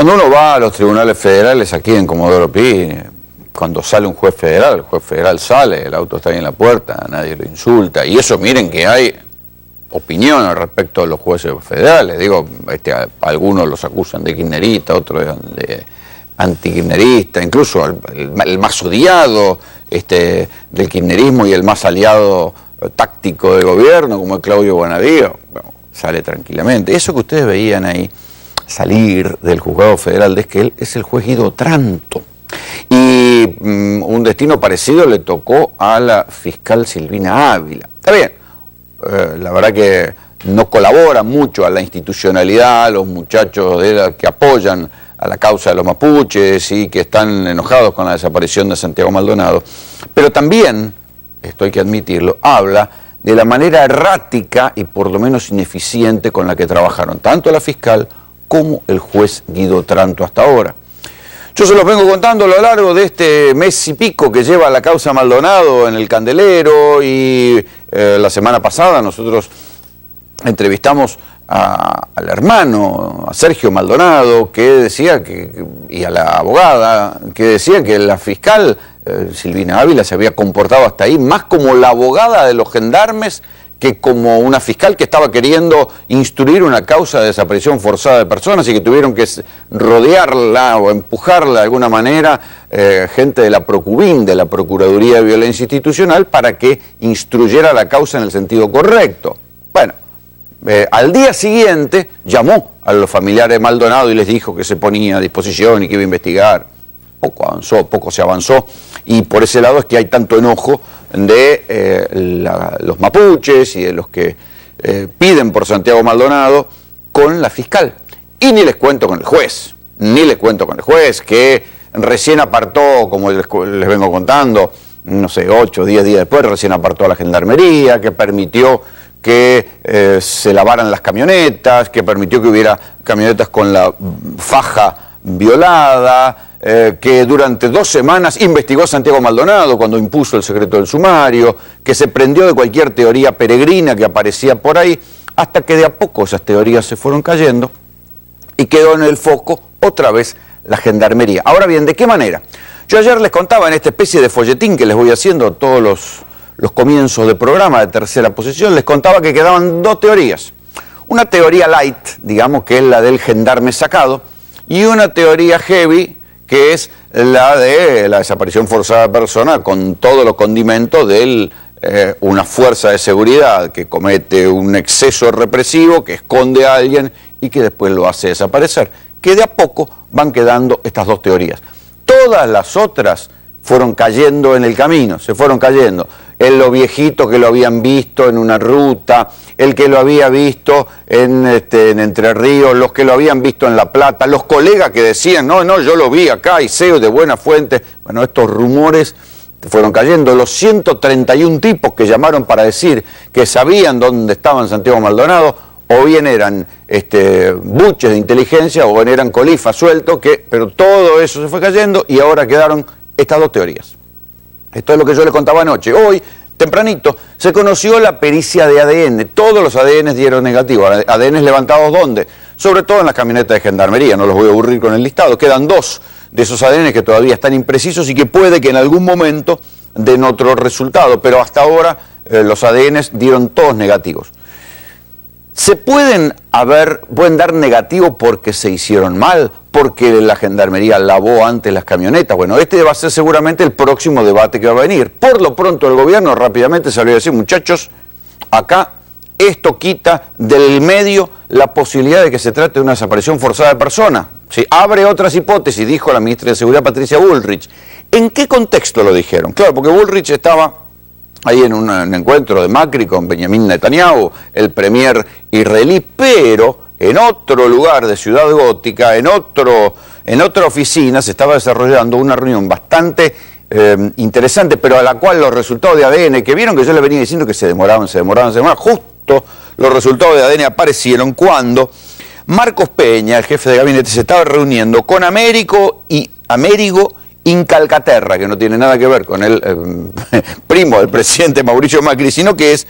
Cuando uno va a los tribunales federales aquí en Comodoro Pi, cuando sale un juez federal, el juez federal sale, el auto está ahí en la puerta, nadie lo insulta. Y eso, miren que hay opiniones respecto a los jueces federales. Digo, algunos los acusan de kirchnerista, otros de antikirchnerista, incluso el más odiado del kirchnerismo y el más aliado táctico del gobierno, como es Claudio Bonadío, bueno, sale tranquilamente. Eso que ustedes veían ahí salir del juzgado federal de Esquel es el juez Guido Otranto. Y un destino parecido le tocó a la fiscal Silvina Ávila. Está bien, la verdad que no colabora mucho a la institucionalidad, los muchachos que apoyan a la causa de los mapuches y que están enojados con la desaparición de Santiago Maldonado, pero también, esto hay que admitirlo, habla de la manera errática y por lo menos ineficiente con la que trabajaron tanto la fiscal como el juez Guido Otranto hasta ahora. Yo se los vengo contando a lo largo de este mes y pico que lleva la causa Maldonado en el candelero y la semana pasada nosotros entrevistamos al hermano, a Sergio Maldonado, que decía y a la abogada, que decía que la fiscal Silvina Ávila se había comportado hasta ahí más como la abogada de los gendarmes que como una fiscal que estaba queriendo instruir una causa de desaparición forzada de personas y que tuvieron que rodearla o empujarla de alguna manera gente de la Procubin, de la Procuraduría de Violencia Institucional, para que instruyera la causa en el sentido correcto. Bueno, al día siguiente llamó a los familiares de Maldonado y les dijo que se ponía a disposición y que iba a investigar. Poco avanzó, poco se avanzó, y por ese lado es que hay tanto enojo de los mapuches y de los que piden por Santiago Maldonado con la fiscal. Y ni les cuento con el juez, que recién apartó, como les vengo contando, no sé, 8 o 10 días después, recién apartó a la gendarmería, que permitió que se lavaran las camionetas, que permitió que hubiera camionetas con la faja violada, que durante 2 semanas investigó a Santiago Maldonado cuando impuso el secreto del sumario, que se prendió de cualquier teoría peregrina que aparecía por ahí, hasta que de a poco esas teorías se fueron cayendo y quedó en el foco otra vez la gendarmería. Ahora bien, ¿de qué manera? Yo ayer les contaba en esta especie de folletín que les voy haciendo todos los comienzos de programa de Tercera Posición, les contaba que quedaban 2 teorías. Una teoría light, digamos, que es la del gendarme sacado, y una teoría heavy, que es la de la desaparición forzada de personas con todos los condimentos de una fuerza de seguridad que comete un exceso represivo, que esconde a alguien y que después lo hace desaparecer. Que de a poco van quedando estas 2 teorías. Todas las otras fueron cayendo en el camino, se fueron cayendo. Los viejitos que lo habían visto en una ruta, el que lo había visto en Entre Ríos, los que lo habían visto en La Plata, los colegas que decían, no, yo lo vi acá y sé de buena fuente. Bueno, estos rumores fueron cayendo. Los 131 tipos que llamaron para decir que sabían dónde estaban Santiago Maldonado, o bien eran buches de inteligencia, o bien eran colifas sueltos, pero todo eso se fue cayendo y ahora quedaron estas 2 teorías. Esto es lo que yo les contaba anoche. Hoy, tempranito, se conoció la pericia de ADN. Todos los ADN dieron negativo. ¿ADN levantados dónde? Sobre todo en las camionetas de gendarmería. No los voy a aburrir con el listado. Quedan 2 de esos ADN que todavía están imprecisos y que puede que en algún momento den otro resultado. Pero hasta ahora los ADN dieron todos negativos. Pueden dar negativo porque se hicieron mal, porque la gendarmería lavó antes las camionetas. Bueno, este va a ser seguramente el próximo debate que va a venir. Por lo pronto el gobierno rápidamente salió a decir, muchachos, acá esto quita del medio la posibilidad de que se trate de una desaparición forzada de personas. ¿Sí? Abre otras hipótesis, dijo la ministra de Seguridad Patricia Bullrich. ¿En qué contexto lo dijeron? Claro, porque Bullrich estaba ahí en un encuentro de Macri con Benjamin Netanyahu, el premier israelí, pero en otro lugar de Ciudad Gótica, en otra oficina, se estaba desarrollando una reunión bastante interesante, pero a la cual los resultados de ADN, que vieron que yo les venía diciendo que se demoraban, justo los resultados de ADN aparecieron cuando Marcos Peña, el jefe de gabinete, se estaba reuniendo con Amérigo Incalcaterra, que no tiene nada que ver con el primo del presidente Mauricio Macri, sino que es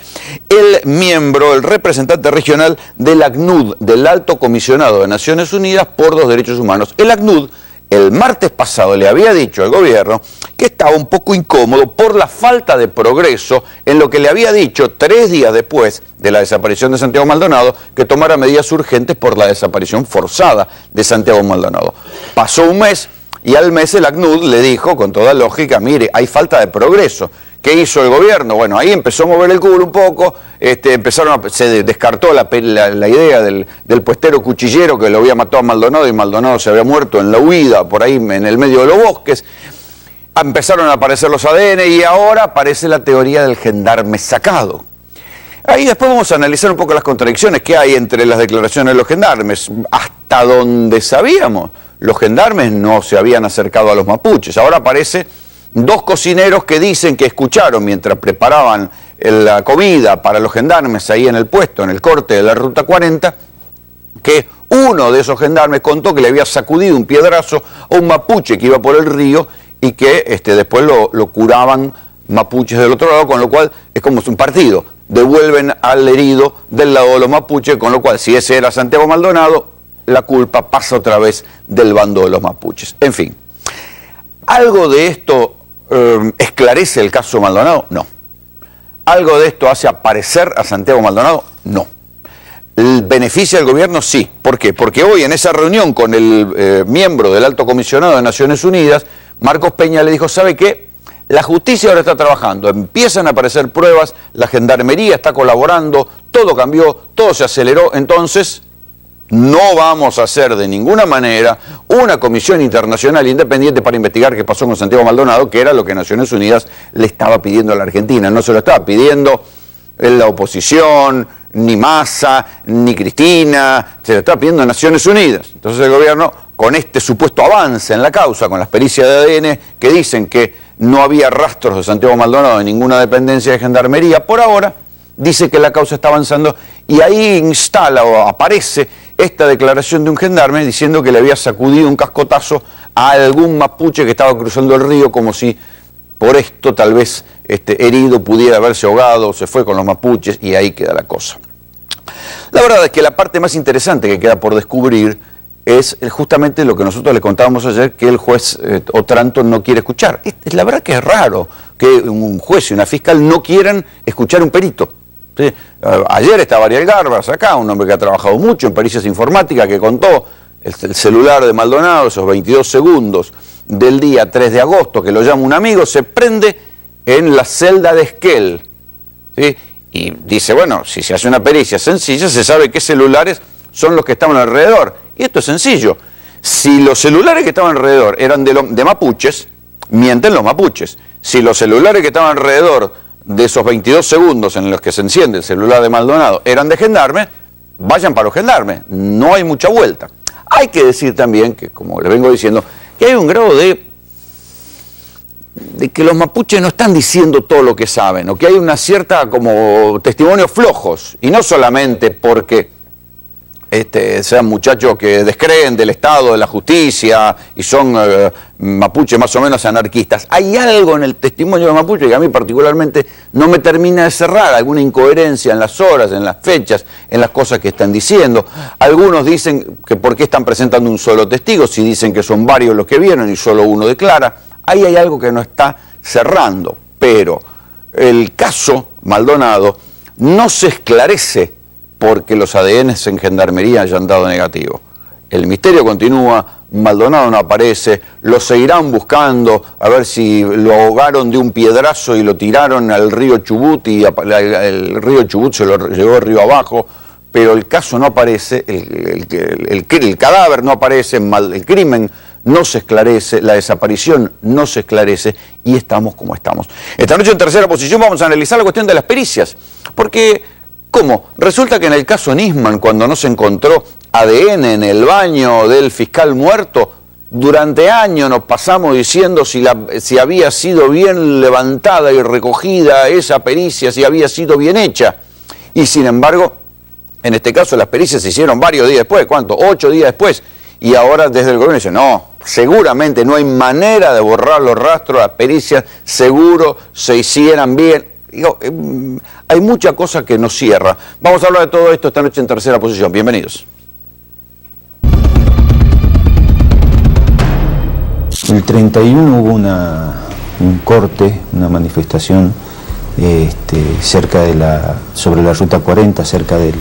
el miembro, el representante regional del ACNUD, del Alto Comisionado de Naciones Unidas por los Derechos Humanos. El ACNUD, el martes pasado, le había dicho al gobierno que estaba un poco incómodo por la falta de progreso en lo que le había dicho 3 días después de la desaparición de Santiago Maldonado, que tomara medidas urgentes por la desaparición forzada de Santiago Maldonado. Pasó un mes y al mes el ACNUD le dijo, con toda lógica, mire, hay falta de progreso. ¿Qué hizo el gobierno? Bueno, ahí empezó a mover el culo un poco, se descartó la idea del puestero cuchillero que lo había matado a Maldonado y Maldonado se había muerto en la huida, por ahí en el medio de los bosques. Empezaron a aparecer los ADN y ahora aparece la teoría del gendarme sacado. Ahí después vamos a analizar un poco las contradicciones que hay entre las declaraciones de los gendarmes. Hasta donde sabíamos, los gendarmes no se habían acercado a los mapuches. Ahora aparece 2 cocineros que dicen que escucharon mientras preparaban la comida para los gendarmes ahí en el puesto, en el corte de la Ruta 40, que uno de esos gendarmes contó que le había sacudido un piedrazo a un mapuche que iba por el río y que después lo curaban mapuches del otro lado, con lo cual es como un partido. Devuelven al herido del lado de los mapuches, con lo cual si ese era Santiago Maldonado, la culpa pasa otra vez del bando de los mapuches. En fin, ¿algo de esto esclarece el caso Maldonado? No. ¿Algo de esto hace aparecer a Santiago Maldonado? No. ¿Beneficia al gobierno? Sí. ¿Por qué? Porque hoy en esa reunión con el miembro del Alto Comisionado de Naciones Unidas, Marcos Peña le dijo, ¿sabe qué? La justicia ahora está trabajando, empiezan a aparecer pruebas, la gendarmería está colaborando, todo cambió, todo se aceleró, entonces no vamos a hacer de ninguna manera una comisión internacional independiente para investigar qué pasó con Santiago Maldonado, que era lo que Naciones Unidas le estaba pidiendo a la Argentina. No se lo estaba pidiendo la oposición, ni Massa, ni Cristina, se lo estaba pidiendo a Naciones Unidas. Entonces el gobierno, con este supuesto avance en la causa, con las pericias de ADN que dicen que no había rastros de Santiago Maldonado en ninguna dependencia de gendarmería, por ahora dice que la causa está avanzando y ahí instala o aparece esta declaración de un gendarme diciendo que le había sacudido un cascotazo a algún mapuche que estaba cruzando el río, como si por esto tal vez herido pudiera haberse ahogado o se fue con los mapuches, y ahí queda la cosa. La verdad es que la parte más interesante que queda por descubrir es justamente lo que nosotros le contábamos ayer, que el juez Otranto no quiere escuchar. La verdad que es raro que un juez y una fiscal no quieran escuchar un perito. ¿Sí? Ayer estaba Ariel Garbas acá, un hombre que ha trabajado mucho en pericias informáticas, que contó el celular de Maldonado, esos 22 segundos del día 3 de agosto, que lo llama un amigo, se prende en la celda de Esquel. ¿Sí? Y dice, bueno, si se hace una pericia sencilla, se sabe qué celulares son los que estaban alrededor. Y esto es sencillo. Si los celulares que estaban alrededor eran de mapuches, mienten los mapuches. Si los celulares que estaban alrededor de esos 22 segundos en los que se enciende el celular de Maldonado eran de gendarme, vayan para los gendarmes. No hay mucha vuelta. Hay que decir también, que como le vengo diciendo, que hay un grado de que los mapuches no están diciendo todo lo que saben, o que hay una cierta como testimonios flojos, y no solamente porque sean muchachos que descreen del Estado, de la justicia, y son mapuches más o menos anarquistas. Hay algo en el testimonio de mapuche que a mí particularmente no me termina de cerrar, alguna incoherencia en las horas, en las fechas, en las cosas que están diciendo. Algunos dicen que por qué están presentando un solo testigo, si dicen que son varios los que vieron y solo uno declara. Ahí hay algo que no está cerrando, pero el caso Maldonado no se esclarece porque los ADN en gendarmería hayan dado negativo. El misterio continúa, Maldonado no aparece, lo seguirán buscando a ver si lo ahogaron de un piedrazo y lo tiraron al río Chubut y el río Chubut se lo llevó el río abajo, pero el caso no aparece, el cadáver no aparece, el crimen no se esclarece, la desaparición no se esclarece y estamos como estamos. Esta noche en Tercera Posición vamos a analizar la cuestión de las pericias, porque ¿cómo? Resulta que en el caso Nisman, cuando no se encontró ADN en el baño del fiscal muerto, durante años nos pasamos diciendo si había sido bien levantada y recogida esa pericia, si había sido bien hecha. Y sin embargo, en este caso las pericias se hicieron varios días después, ¿cuánto? 8 días después. y ahora desde el gobierno dicen, no, seguramente no hay manera de borrar los rastros, las pericias seguro se hicieran bien. Digo, hay muchas cosas que nos cierran. Vamos a hablar de todo esto esta noche en Tercera Posición. Bienvenidos. El 31 hubo un corte, una manifestación cerca de sobre la ruta 40, cerca de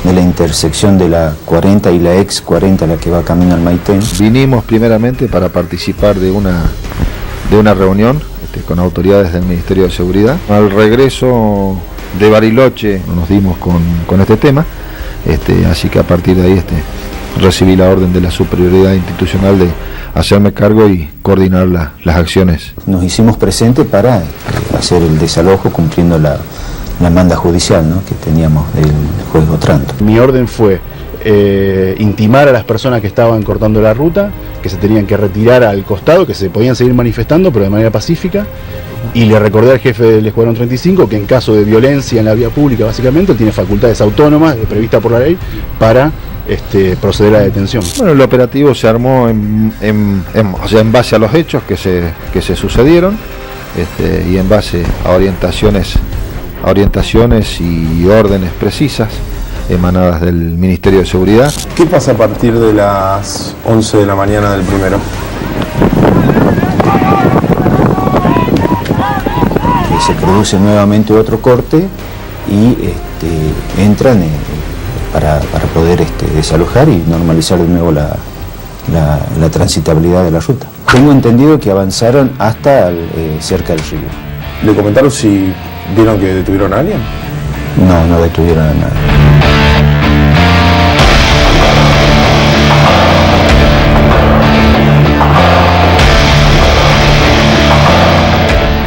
la intersección de la 40 y la ex 40, la que va camino al Maitén. Vinimos primeramente para participar de una reunión con autoridades del Ministerio de Seguridad. Al regreso de Bariloche nos dimos con este tema, así que a partir de ahí recibí la orden de la superioridad institucional de hacerme cargo y coordinar las acciones. Nos hicimos presentes para hacer el desalojo cumpliendo la manda judicial, ¿no?, que teníamos del juez Otranto. Mi orden fue intimar a las personas que estaban cortando la ruta, que se tenían que retirar al costado, que se podían seguir manifestando, pero de manera pacífica, y le recordé al jefe del Escuadrón 35 que en caso de violencia en la vía pública, básicamente, él tiene facultades autónomas previstas por la ley para proceder a la detención. Bueno, el operativo se armó en base a los hechos que se sucedieron, y en base a orientaciones y órdenes precisas emanadas del Ministerio de Seguridad. ¿Qué pasa a partir de las 11 de la mañana del primero? Se produce nuevamente otro corte y entran para poder desalojar y normalizar de nuevo la transitabilidad de la ruta. Tengo entendido que avanzaron hasta cerca del río. ¿Le comentaron si vieron que detuvieron a alguien? No detuvieron a nadie.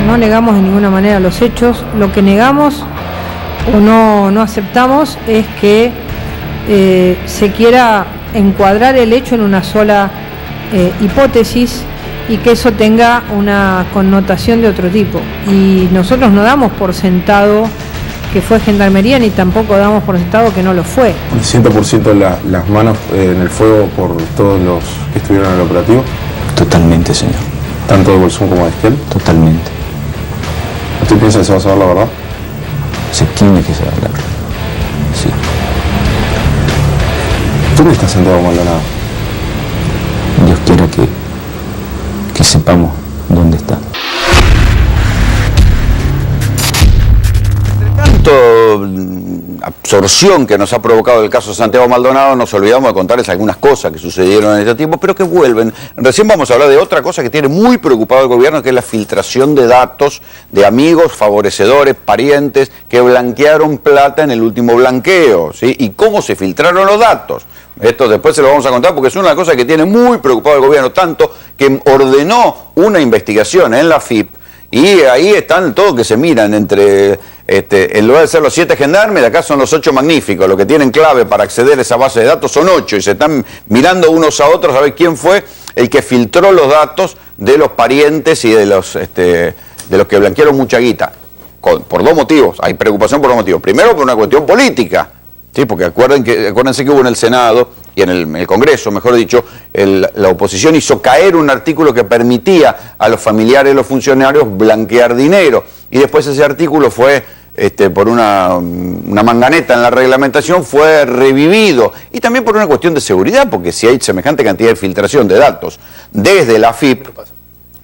No negamos de ninguna manera los hechos, lo que negamos o no aceptamos es que se quiera encuadrar el hecho en una sola hipótesis y que eso tenga una connotación de otro tipo. Y nosotros no damos por sentado que fue Gendarmería, ni tampoco damos por sentado que no lo fue. ¿El 100% las manos en el fuego por todos los que estuvieron en el operativo? Totalmente, señor. ¿Tanto de Bolsón como de Esquiel? Totalmente. ¿Usted piensa que se va a saber la verdad? Se tiene que saber la verdad. Sí. ¿Dónde está Santiago Maldonado? Dios quiera que sepamos dónde está. Tanto absorción que nos ha provocado el caso de Santiago Maldonado, nos olvidamos de contarles algunas cosas que sucedieron en este tiempo, pero que vuelven. Recién vamos a hablar de otra cosa que tiene muy preocupado al gobierno, que es la filtración de datos de amigos, favorecedores, parientes, que blanquearon plata en el último blanqueo, ¿sí? Y cómo se filtraron los datos. Esto después se lo vamos a contar porque es una cosa que tiene muy preocupado al gobierno, tanto que ordenó una investigación en la FIP. Y ahí están todos que se miran entre, en lugar de ser los 7 gendarmes, de acá son los 8 magníficos. Lo que tienen clave para acceder a esa base de datos son 8 y se están mirando unos a otros a ver quién fue el que filtró los datos de los parientes y de los que blanquearon mucha guita. Por dos motivos, hay preocupación por dos motivos. Primero, por una cuestión política. Sí, porque acuérdense que hubo en el Senado y en el Congreso, mejor dicho, la oposición hizo caer un artículo que permitía a los familiares de los funcionarios blanquear dinero. Y después ese artículo fue, por una manganeta en la reglamentación, fue revivido. Y también por una cuestión de seguridad, porque si hay semejante cantidad de filtración de datos desde la FIP,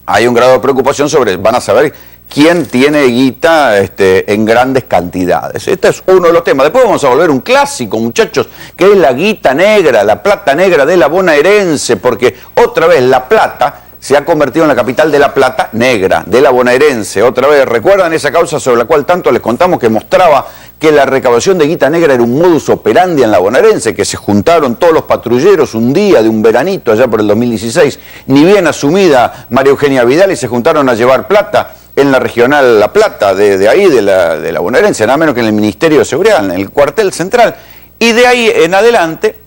hay un grado de preocupación sobre, van a saber quién tiene guita en grandes cantidades. Este es uno de los temas. Después vamos a volver un clásico, muchachos, que es la guita negra, la plata negra de la bonaerense, porque otra vez La Plata se ha convertido en la capital de la plata negra, de la bonaerense. Otra vez, ¿recuerdan esa causa sobre la cual tanto les contamos, que mostraba que la recaudación de guita negra era un modus operandi en la bonaerense, que se juntaron todos los patrulleros un día de un veranito allá por el 2016, ni bien asumida María Eugenia Vidal, y se juntaron a llevar plata en la regional La Plata, de ahí, de la bonaerense, nada menos que en el Ministerio de Seguridad, en el cuartel central. Y de ahí en adelante,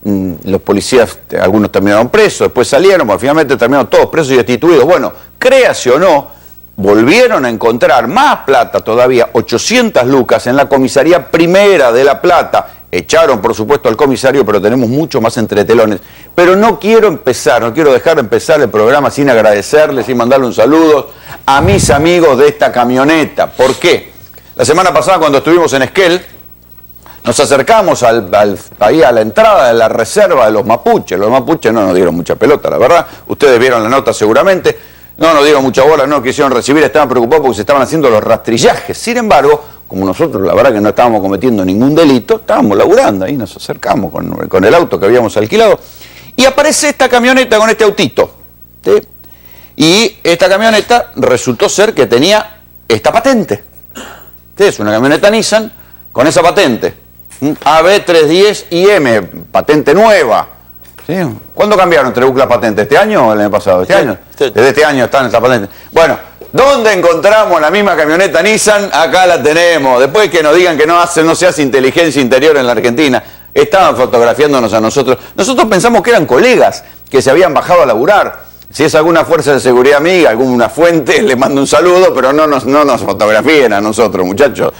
los policías, algunos terminaron presos, después salieron, bueno, finalmente terminaron todos presos y destituidos. Bueno, créase o no, volvieron a encontrar más plata todavía, 800 lucas, en la comisaría primera de La Plata, echaron por supuesto al comisario, pero tenemos mucho más entretelones. Pero no quiero dejar de empezar el programa sin agradecerles, sin mandarle un saludo a mis amigos de esta camioneta. ¿Por qué? La semana pasada cuando estuvimos en Esquel, nos acercamos ahí a la entrada de la reserva de los mapuches. Los mapuches no nos dieron mucha pelota, la verdad. Ustedes vieron la nota seguramente. No nos dieron mucha bola, no quisieron recibir, estaban preocupados porque se estaban haciendo los rastrillajes. Sin embargo, como nosotros la verdad que no estábamos cometiendo ningún delito, estábamos laburando, ahí nos acercamos con el auto que habíamos alquilado. Y aparece esta camioneta con este autito. ¿Sí? Y esta camioneta resultó ser que tenía esta patente. ¿Sí? Es una camioneta Nissan con esa patente. AB310IM, patente nueva. ¿Sí? ¿Cuándo cambiaron Trebuc la patente? ¿Este año o el año pasado? ¿Este año? Sí. Desde este año están esta patente. Bueno, ¿dónde encontramos la misma camioneta Nissan? Acá la tenemos. Después que nos digan que no se hace inteligencia interior en la Argentina, estaban fotografiándonos a nosotros. Nosotros pensamos que eran colegas que se habían bajado a laburar. Si es alguna fuerza de seguridad amiga, alguna fuente, les mando un saludo, pero no nos fotografíen a nosotros, muchachos.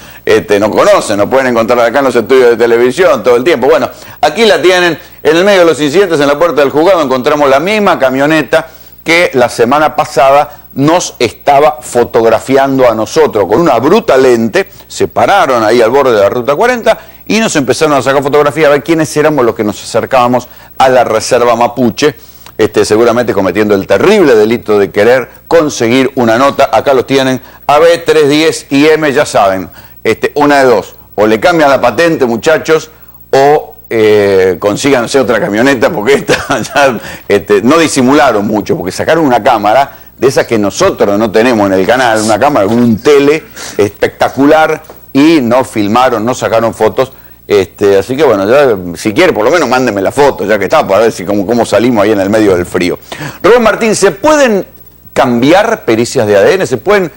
Nos conocen, nos pueden encontrar acá en los estudios de televisión todo el tiempo. Bueno, aquí la tienen, en el medio de los incidentes, en la puerta del juzgado, encontramos la misma camioneta que la semana pasada nos estaba fotografiando a nosotros. Con una bruta lente, se pararon ahí al borde de la Ruta 40 y nos empezaron a sacar fotografías a ver quiénes éramos los que nos acercábamos a la reserva mapuche. Seguramente cometiendo el terrible delito de querer conseguir una nota. Acá los tienen, AB310IM, ya saben, una de dos, o le cambian la patente, muchachos, o consíganse otra camioneta, porque esta ya, no disimularon mucho, porque sacaron una cámara de esas que nosotros no tenemos en el canal, una cámara con un tele espectacular, y no filmaron, no sacaron fotos. Así que bueno, ya, si quiere por lo menos mándeme la foto, ya que está, para ver si cómo salimos ahí en el medio del frío. Rubén Martín, ¿se pueden cambiar pericias de ADN? ¿Se pueden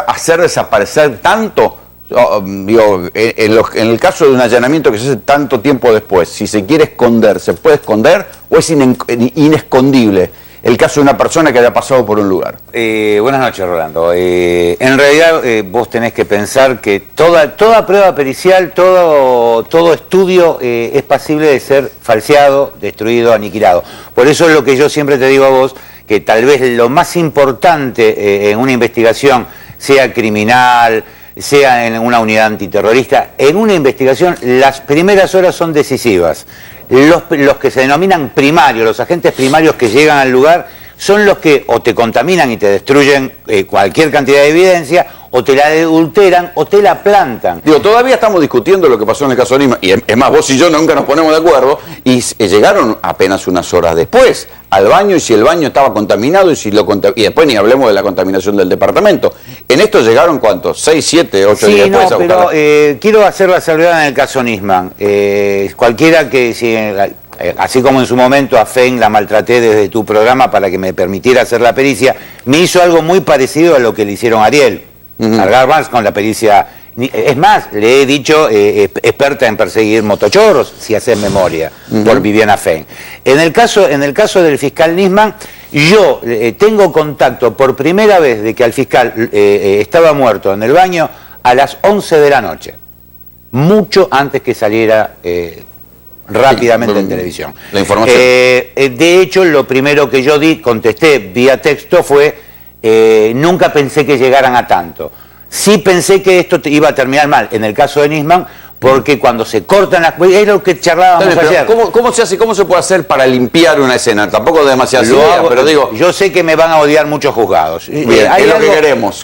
hacer desaparecer tanto? En el caso de un allanamiento que se hace tanto tiempo después, si se quiere esconder, ¿se puede esconder o es inescondible el caso de una persona que haya pasado por un lugar? Buenas noches, Rolando. En realidad vos tenés que pensar que toda prueba pericial, todo estudio es pasible de ser falseado, destruido, aniquilado. Por eso es lo que yo siempre te digo a vos, que tal vez lo más importante en una investigación, sea criminal, sea en una unidad antiterrorista, en una investigación las primeras horas son decisivas. Los que se denominan primarios, los agentes primarios que llegan al lugar, son los que o te contaminan y te destruyen cualquier cantidad de evidencia, o te la adulteran, o te la plantan. Todavía estamos discutiendo lo que pasó en el caso de Nisman, y es más, vos y yo nunca nos ponemos de acuerdo, y llegaron apenas unas horas después al baño, y si el baño estaba contaminado, y después ni hablemos de la contaminación del departamento. En esto llegaron, ¿cuántos? 6, 7, 8 días después a buscarla. Pero quiero hacer la salvedad en el caso Nisman. Cualquiera que... así como en su momento a FEN la maltraté desde tu programa para que me permitiera hacer la pericia, me hizo algo muy parecido a lo que le hicieron a Ariel. Cargar más con la pericia. Es más, le he dicho experta en perseguir motochorros, si haces memoria, por Viviana FEN. En el caso del fiscal Nisman, yo tengo contacto por primera vez de que al fiscal estaba muerto en el baño a las 11 de la noche, mucho antes que saliera rápidamente en televisión. La información. De hecho, lo primero que yo contesté vía texto fue: nunca pensé que llegaran a tanto. Sí pensé que esto iba a terminar mal, en el caso de Nisman, porque cuando se cortan las... Es lo que charlábamos ayer. ¿Cómo se hace, cómo se puede hacer para limpiar una escena? Tampoco demasiadas ideas, pero digo... Yo sé que me van a odiar muchos juzgados. Bien, es lo que queremos,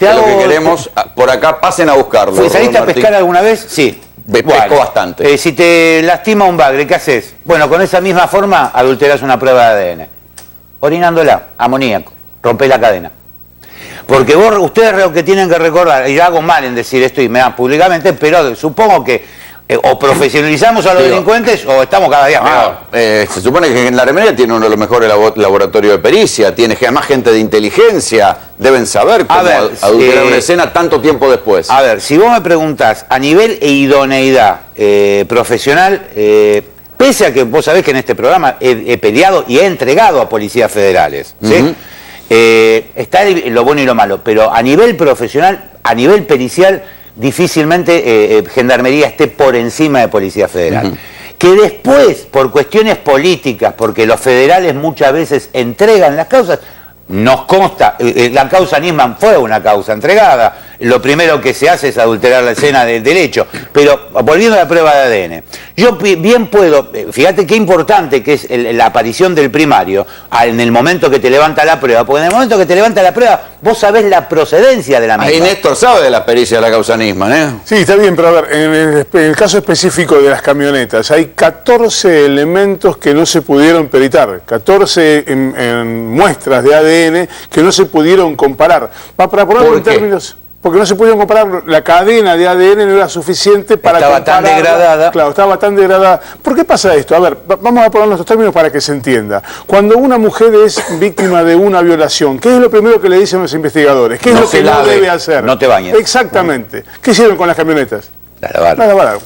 por acá pasen a buscarlo. ¿Saliste a pescar alguna vez? Sí. Pesco bastante. Si te lastima un bagre, ¿qué haces? Bueno, con esa misma forma adulterás una prueba de ADN. Orinándola, amoníaco, rompés la cadena. Porque ustedes lo que tienen que recordar, y yo hago mal en decir esto y me dan públicamente, pero supongo que o profesionalizamos a los delincuentes o estamos cada día peor. Se supone que en la Remedia tiene uno de los mejores laboratorios de pericia, tiene además gente de inteligencia, deben saber cómo adulterar una escena tanto tiempo después. A ver, si vos me preguntás a nivel e idoneidad profesional, pese a que vos sabés que en este programa he peleado y he entregado a policías federales, ¿sí? Está lo bueno y lo malo, pero a nivel profesional, a nivel pericial, difícilmente Gendarmería esté por encima de Policía Federal. Que después, por cuestiones políticas, porque los federales muchas veces entregan las causas, nos consta, la causa Nisman fue una causa entregada, lo primero que se hace es adulterar la escena del hecho, pero volviendo a la prueba de ADN, yo bien puedo, fíjate qué importante que es la aparición del primario en el momento que te levanta la prueba, porque en el momento que te levanta la prueba, vos sabés la procedencia de la misma. Ahí Néstor sabe de la pericia de la causa Nisman, ¿eh? Sí, está bien, pero a ver, en el caso específico de las camionetas, hay 14 elementos que no se pudieron peritar, 14 en muestras de ADN que no se pudieron comparar. Para ponerlo en términos... Porque no se pudieron comparar, la cadena de ADN no era suficiente para estaba tan degradada. Claro, estaba tan degradada. ¿Por qué pasa esto? A ver, vamos a poner nuestros términos para que se entienda. Cuando una mujer es víctima de una violación, ¿qué es lo primero que le dicen los investigadores? ¿Qué es lo que no debe hacer? No te bañes. Exactamente. ¿Qué hicieron con las camionetas? La lavaron.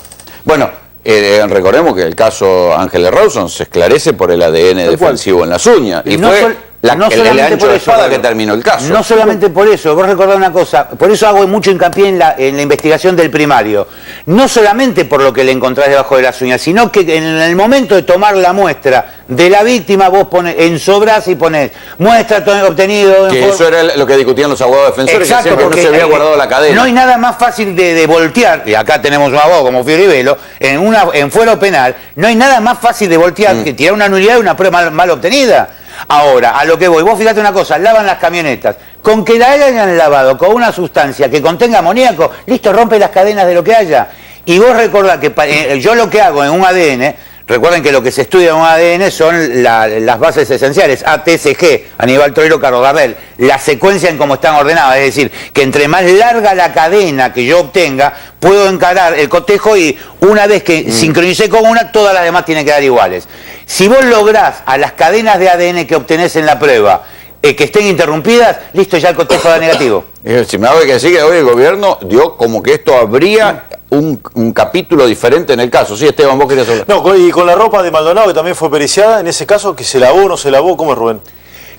Bueno, recordemos que el caso Ángeles Rawson se esclarece por el ADN defensivo en las uñas. Y no fue el ancho por de eso, espada que terminó el caso. No solamente por eso, vos recordás una cosa, por eso hago mucho hincapié en la investigación del primario. No solamente por lo que le encontrás debajo de las uñas, sino que en el momento de tomar la muestra de la víctima, vos pones, ensobrás y ponés muestra obtenido... Que eso era lo que discutían los abogados defensores. Exacto, que siempre no se había guardado la cadena. No hay nada más fácil de voltear, y acá tenemos un abogado como Fioribelo, en fuero penal, no hay nada más fácil de voltear que tirar una nulidad de una prueba mal obtenida. Ahora, a lo que voy, vos fíjate una cosa, lavan las camionetas, con que la hayan lavado con una sustancia que contenga amoníaco, listo, rompe las cadenas de lo que haya. Y vos recordás que yo lo que hago en un ADN, recuerden que lo que se estudia en un ADN son las bases esenciales, A, T, C, G, Aníbal Troilo, Carlos Gardel, la secuencia en cómo están ordenadas, es decir, que entre más larga la cadena que yo obtenga, puedo encarar el cotejo y una vez que sincronicé con una, todas las demás tienen que dar iguales. Si vos lográs a las cadenas de ADN que obtenés en la prueba que estén interrumpidas, listo, ya el cotejo da negativo. Si me hago que decir que hoy el gobierno dio como que esto habría un capítulo diferente en el caso. Sí, Esteban, vos querías hablar. No, y con la ropa de Maldonado, que también fue periciada, en ese caso, que se lavó o no se lavó, ¿cómo es, Rubén?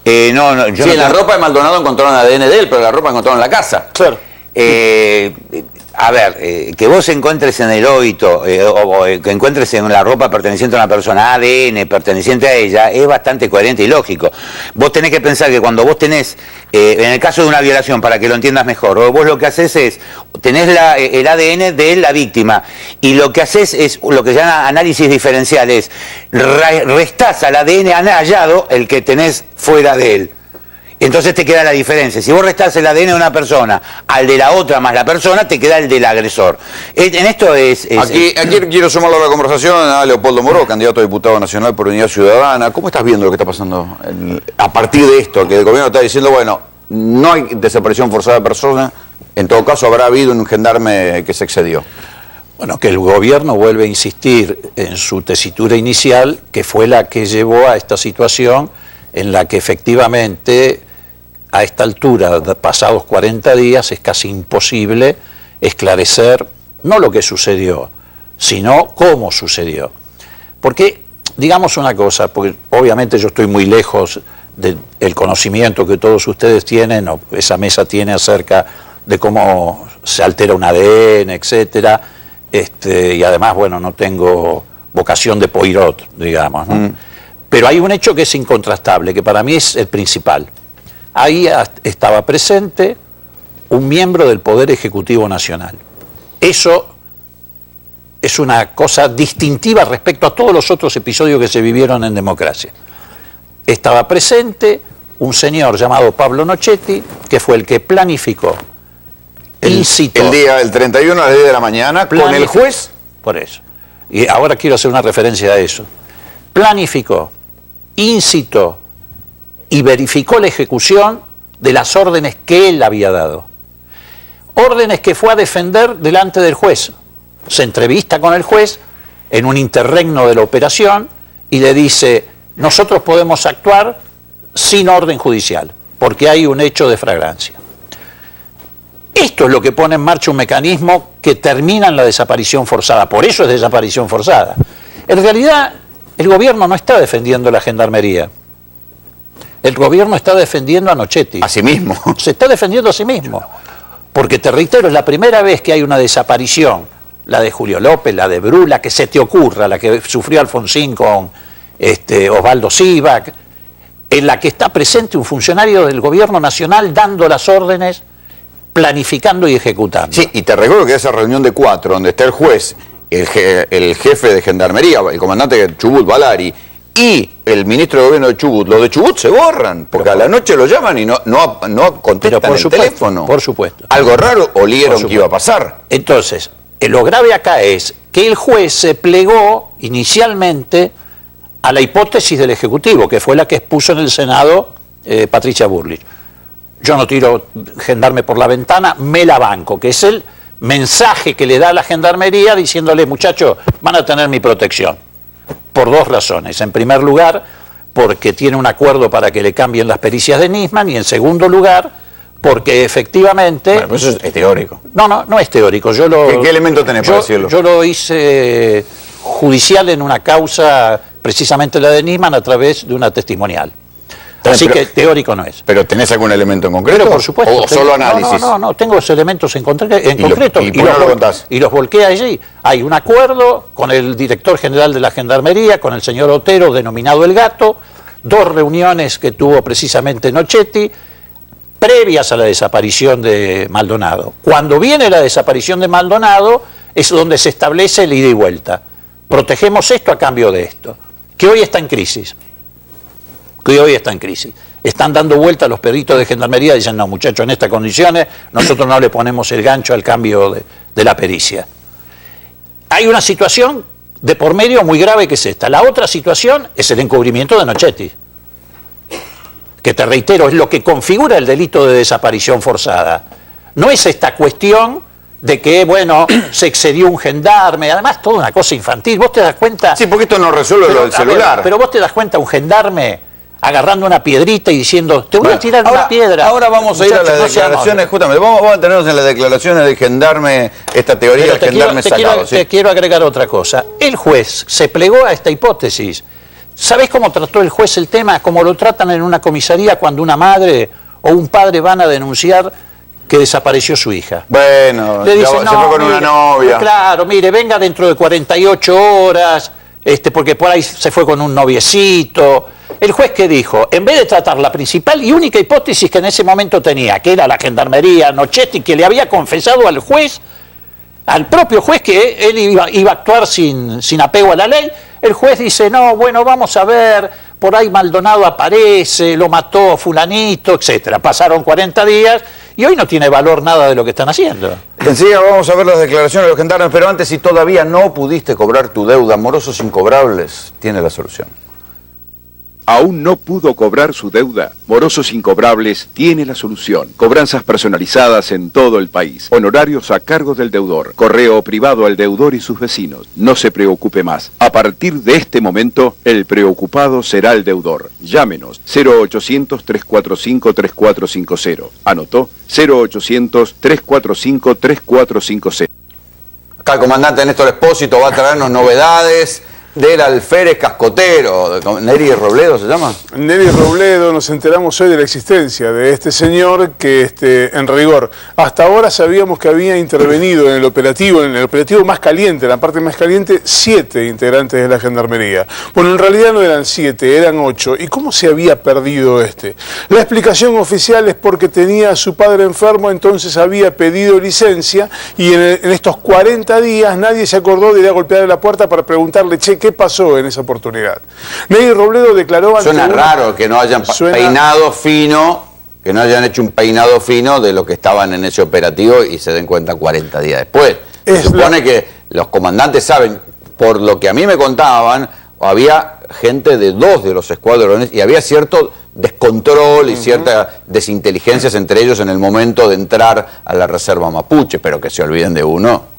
Yo en la ropa de Maldonado encontraron ADN de él, pero la ropa encontraron en la casa. Claro. A ver, que vos encuentres en el óbito o que encuentres en la ropa perteneciente a una persona ADN perteneciente a ella es bastante coherente y lógico. Vos tenés que pensar que cuando vos tenés, en el caso de una violación, para que lo entiendas mejor, vos lo que haces es, tenés el ADN de la víctima y lo que haces es lo que se llama análisis diferencial, es restás al ADN hallado el que tenés fuera de él. Entonces te queda la diferencia. Si vos restás el ADN de una persona al de la otra más la persona, te queda el del agresor. En esto es... Aquí quiero sumarlo a la conversación a Leopoldo Moró, candidato a diputado nacional por Unidad Ciudadana. ¿Cómo estás viendo lo que está pasando a partir de esto? Que el gobierno está diciendo, bueno, no hay desaparición forzada de personas, en todo caso habrá habido un gendarme que se excedió. Bueno, que el gobierno vuelve a insistir en su tesitura inicial, que fue la que llevó a esta situación en la que efectivamente a esta altura, pasados 40 días, es casi imposible esclarecer no lo que sucedió, sino cómo sucedió. Porque, digamos una cosa, porque obviamente yo estoy muy lejos del conocimiento que todos ustedes tienen, o esa mesa tiene acerca de cómo se altera un ADN, etcétera, y además, bueno, no tengo vocación de Poirot, digamos, ¿no? Pero hay un hecho que es incontrastable, que para mí es el principal. Ahí estaba presente un miembro del Poder Ejecutivo Nacional. Eso es una cosa distintiva respecto a todos los otros episodios que se vivieron en democracia. Estaba presente un señor llamado Pablo Nochetti, que fue el que planificó, incitó... El día del 31 a las 10 de la mañana, con el juez... Por eso. Y ahora quiero hacer una referencia a eso. Planificó, incitó y verificó la ejecución de las órdenes que él había dado. Órdenes que fue a defender delante del juez. Se entrevista con el juez en un interregno de la operación y le dice, nosotros podemos actuar sin orden judicial, porque hay un hecho de flagrancia. Esto es lo que pone en marcha un mecanismo que termina en la desaparición forzada. Por eso es desaparición forzada. En realidad, el gobierno no está defendiendo la gendarmería. El gobierno está defendiendo a Nochetti. A sí mismo. Se está defendiendo a sí mismo. Porque te reitero, es la primera vez que hay una desaparición, la de Julio López, la de Bru, la que se te ocurra, la que sufrió Alfonsín con Osvaldo Sivak, en la que está presente un funcionario del gobierno nacional dando las órdenes, planificando y ejecutando. Sí, y te recuerdo que esa reunión de 4, donde está el juez, el jefe de Gendarmería, el comandante Chubut Balari, y el ministro de Gobierno de Chubut, los de Chubut se borran, porque a la noche lo llaman y no contestan el teléfono. Por supuesto. Algo raro olieron que iba a pasar. Entonces, lo grave acá es que el juez se plegó inicialmente a la hipótesis del Ejecutivo, que fue la que expuso en el Senado Patricia Bullrich. Yo no tiro gendarme por la ventana, me la banco, que es el mensaje que le da la Gendarmería diciéndole, muchachos, van a tener mi protección. Por dos razones. En primer lugar, porque tiene un acuerdo para que le cambien las pericias de Nisman, y en segundo lugar, porque efectivamente... Bueno, pues eso es teórico. No es teórico. ¿Qué elemento tenés para decirlo? Yo lo hice judicial en una causa, precisamente la de Nisman, a través de una testimonial. Así que teórico no es. ¿Pero tenés algún elemento en concreto? Pero por supuesto. ¿O solo análisis? No, tengo esos elementos en concreto. ¿Y los volqué allí. Hay un acuerdo con el director general de la Gendarmería, con el señor Otero, denominado El Gato, 2 reuniones que tuvo precisamente Nochetti, previas a la desaparición de Maldonado. Cuando viene la desaparición de Maldonado, es donde se establece el ida y vuelta. Protegemos esto a cambio de esto, que hoy está en crisis. Están dando vuelta los peritos de Gendarmería, dicen, no muchachos, en estas condiciones nosotros no le ponemos el gancho al cambio de la pericia. Hay una situación de por medio muy grave que es esta. La otra situación es el encubrimiento de Nochetti, que te reitero, es lo que configura el delito de desaparición forzada. No es esta cuestión de que, bueno, se excedió un gendarme, además toda una cosa infantil. ¿Vos te das cuenta? Sí, porque esto no resuelve lo del celular. Pero vos te das cuenta, un gendarme agarrando una piedrita y diciendo, te voy a tirar una piedra. Ahora vamos a ir a las declaraciones, justamente, vamos a tenernos en las declaraciones del gendarme, esta teoría del gendarme sacado. Te quiero agregar otra cosa. El juez se plegó a esta hipótesis. ¿Sabés cómo trató el juez el tema? Como lo tratan en una comisaría cuando una madre o un padre van a denunciar que desapareció su hija. Bueno, le dicen, se fue con una novia. Claro, mire, venga dentro de 48 horas, porque por ahí se fue con un noviecito. El juez, ¿qué dijo? En vez de tratar la principal y única hipótesis que en ese momento tenía, que era la Gendarmería, Nochetti, que le había confesado al juez, al propio juez, que él iba a actuar sin apego a la ley, el juez dice, no, bueno, vamos a ver, por ahí Maldonado aparece, lo mató fulanito, etcétera. Pasaron 40 días y hoy no tiene valor nada de lo que están haciendo. Enseguida vamos a ver las declaraciones de los gendarmes, pero antes, si todavía no pudiste cobrar tu deuda, Morosos Incobrables tiene la solución. ¿Aún no pudo cobrar su deuda? Morosos Incobrables tiene la solución. Cobranzas personalizadas en todo el país. Honorarios a cargo del deudor. Correo privado al deudor y sus vecinos. No se preocupe más. A partir de este momento, el preocupado será el deudor. Llámenos 0800-345-3450. ¿Anotó? 0800-345-3450. Acá el comandante Néstor Espósito va a traernos novedades del alférez cascotero, Neri Robledo se llama. Neri Robledo, nos enteramos hoy de la existencia de este señor que, en rigor, hasta ahora sabíamos que había intervenido en el operativo más caliente, en la parte más caliente, 7 integrantes de la Gendarmería. Bueno, en realidad no eran 7, eran 8. ¿Y cómo se había perdido este? La explicación oficial es porque tenía a su padre enfermo, entonces había pedido licencia y en estos 40 días nadie se acordó de ir a golpearle la puerta para preguntarle, che, ¿qué pasó en esa oportunidad? Neri Robledo declaró... Suena raro que no hayan peinado fino, que no hayan hecho un peinado fino de lo que estaban en ese operativo y se den cuenta 40 días después. Se supone que los comandantes saben, por lo que a mí me contaban, había gente de 2 de los escuadrones y había cierto descontrol y ciertas desinteligencias entre ellos en el momento de entrar a la reserva mapuche, pero que se olviden de uno.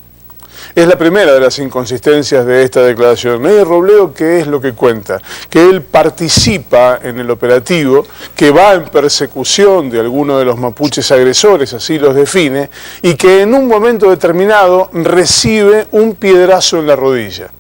Es la primera de las inconsistencias de esta declaración. Neri Robledo, ¿qué es lo que cuenta? Que él participa en el operativo, que va en persecución de alguno de los mapuches agresores, así los define, y que en un momento determinado recibe un piedrazo en la rodilla.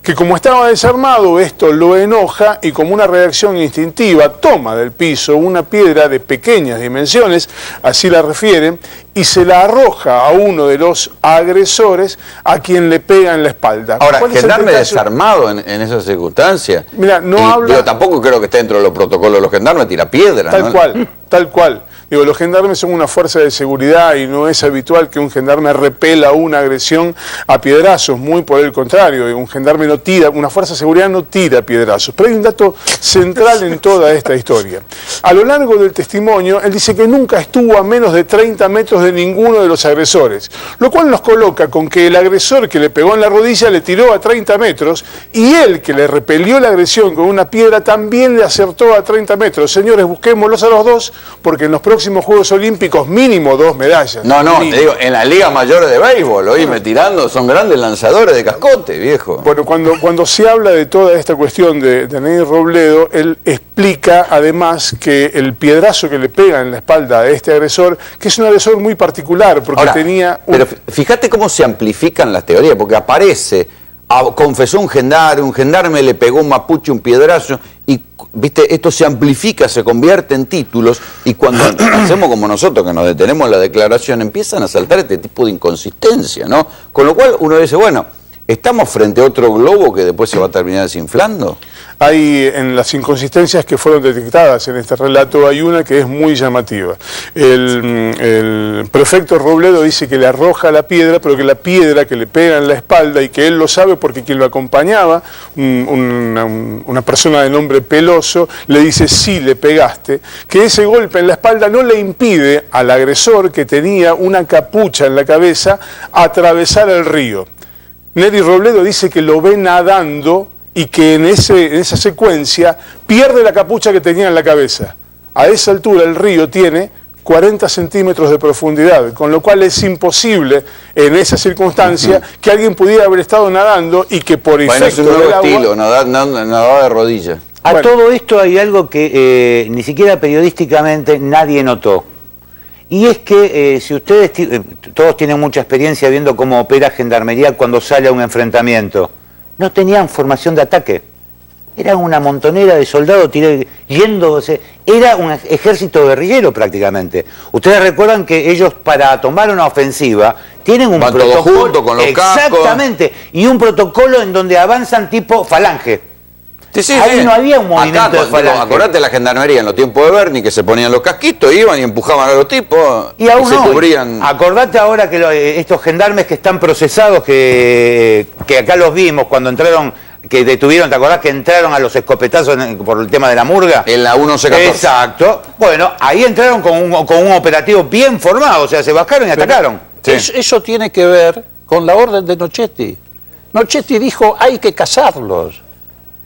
que como estaba desarmado, esto lo enoja y como una reacción instintiva toma del piso una piedra de pequeñas dimensiones, así la refieren, y se la arroja a uno de los agresores a quien le pega en la espalda. Ahora, gendarme desarmado en esa circunstancia. Mira, Yo tampoco creo que esté dentro de los protocolos de los gendarmes, tira piedra. Tal cual, tal cual. Digo, los gendarmes son una fuerza de seguridad y no es habitual que un gendarme repela una agresión a piedrazos, muy por el contrario, un gendarme no tira, una fuerza de seguridad no tira piedrazos. Pero hay un dato central en toda esta historia. A lo largo del testimonio, él dice que nunca estuvo a menos de 30 metros de ninguno de los agresores, lo cual nos coloca con que el agresor que le pegó en la rodilla le tiró a 30 metros y él que le repelió la agresión con una piedra también le acertó a 30 metros. Señores, busquémoslos a los dos porque en los próximos Juegos Olímpicos mínimo 2 medallas. No, te digo, en las ligas mayores de béisbol, oíme, tirando, son grandes lanzadores de cascote, viejo. Bueno, cuando se habla de toda esta cuestión de Nery Robledo, él explica además que el piedrazo que le pega en la espalda a este agresor, que es un agresor muy particular, porque ahora, tenía... Pero fíjate cómo se amplifican las teorías, porque aparece, confesó un gendarme le pegó un mapuche un piedrazo, y viste, esto se amplifica, se convierte en títulos, y cuando hacemos como nosotros, que nos detenemos en la declaración, empiezan a saltar este tipo de inconsistencia, ¿no? Con lo cual uno dice, bueno, ¿estamos frente a otro globo que después se va a terminar desinflando? Hay, en las inconsistencias que fueron detectadas en este relato, hay una que es muy llamativa. El prefecto Robledo dice que le arroja la piedra, pero que la piedra que le pega en la espalda, y que él lo sabe porque quien lo acompañaba, una persona de nombre Peloso, le dice, sí, le pegaste, que ese golpe en la espalda no le impide al agresor, que tenía una capucha en la cabeza, atravesar el río. Nery Robledo dice que lo ve nadando y que en esa secuencia pierde la capucha que tenía en la cabeza. A esa altura el río tiene 40 centímetros de profundidad, con lo cual es imposible en esa circunstancia que alguien pudiera haber estado nadando y que por efecto es un nuevo del agua... estilo, nadar de rodillas. A todo esto hay algo que ni siquiera periodísticamente nadie notó. Y es que si ustedes, todos tienen mucha experiencia viendo cómo opera Gendarmería cuando sale a un enfrentamiento, no tenían formación de ataque. Era una montonera de soldados yéndose. Era un ejército guerrillero prácticamente. Ustedes recuerdan que ellos para tomar una ofensiva tienen un protocolo. Todos juntos con los cascos. Exactamente. Y un protocolo en donde avanzan tipo falange. Ahí no había un movimiento de falange. Acordate la gendarmería en los tiempos de Berni, que se ponían los casquitos, iban y empujaban a los tipos y aún se cubrían. Acordate ahora que estos gendarmes que están procesados, que acá los vimos cuando entraron, que detuvieron, ¿te acordás que entraron a los escopetazos por el tema de la murga? En la 1114. Exacto. Bueno, ahí entraron con un operativo bien formado, o sea, se bajaron y atacaron. Eso tiene que ver con la orden de Nochetti. Nochetti dijo, hay que cazarlos.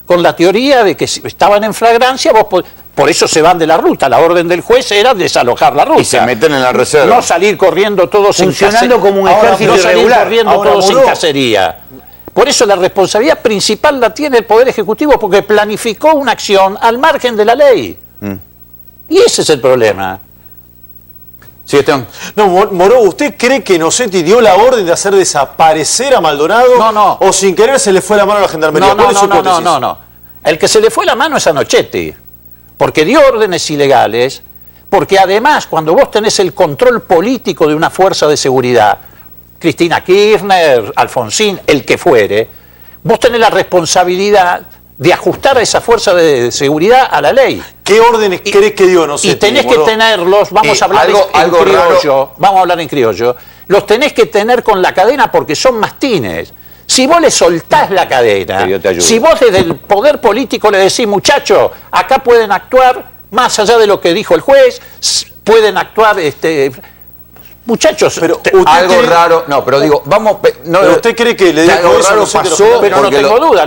Con la teoría de que si estaban en flagrancia, por eso se van de la ruta. La orden del juez era desalojar la ruta. Y se meten en la reserva. No salir corriendo todos funcionando como un ejército no salir irregular. corriendo todos sin cacería. Por eso la responsabilidad principal la tiene el Poder Ejecutivo, porque planificó una acción al margen de la ley. Y ese es el problema. Sí, Esteban. No, Moró, ¿usted cree que Nochetti dio la orden de hacer desaparecer a Maldonado? No. ¿O sin querer se le fue la mano a la Gendarmería? No. El que se le fue la mano es a Nochetti, porque dio órdenes ilegales, porque además cuando vos tenés el control político de una fuerza de seguridad, Cristina Kirchner, Alfonsín, el que fuere, vos tenés la responsabilidad de ajustar a esa fuerza de seguridad a la ley. ¿Qué órdenes crees que dio Nochetti? Y tenés que tenerlos, vamos a hablar en criollo, vamos a hablar en criollo, los tenés que tener con la cadena porque son mastines. Si vos le soltás la cadena, si vos desde el poder político le decís, muchachos, acá pueden actuar más allá de lo que dijo el juez, pueden actuar... Muchachos, pero algo raro, no, pero digo, vamos... No, pero ¿usted cree que le dijo algo raro pasó? Pero no tengo duda,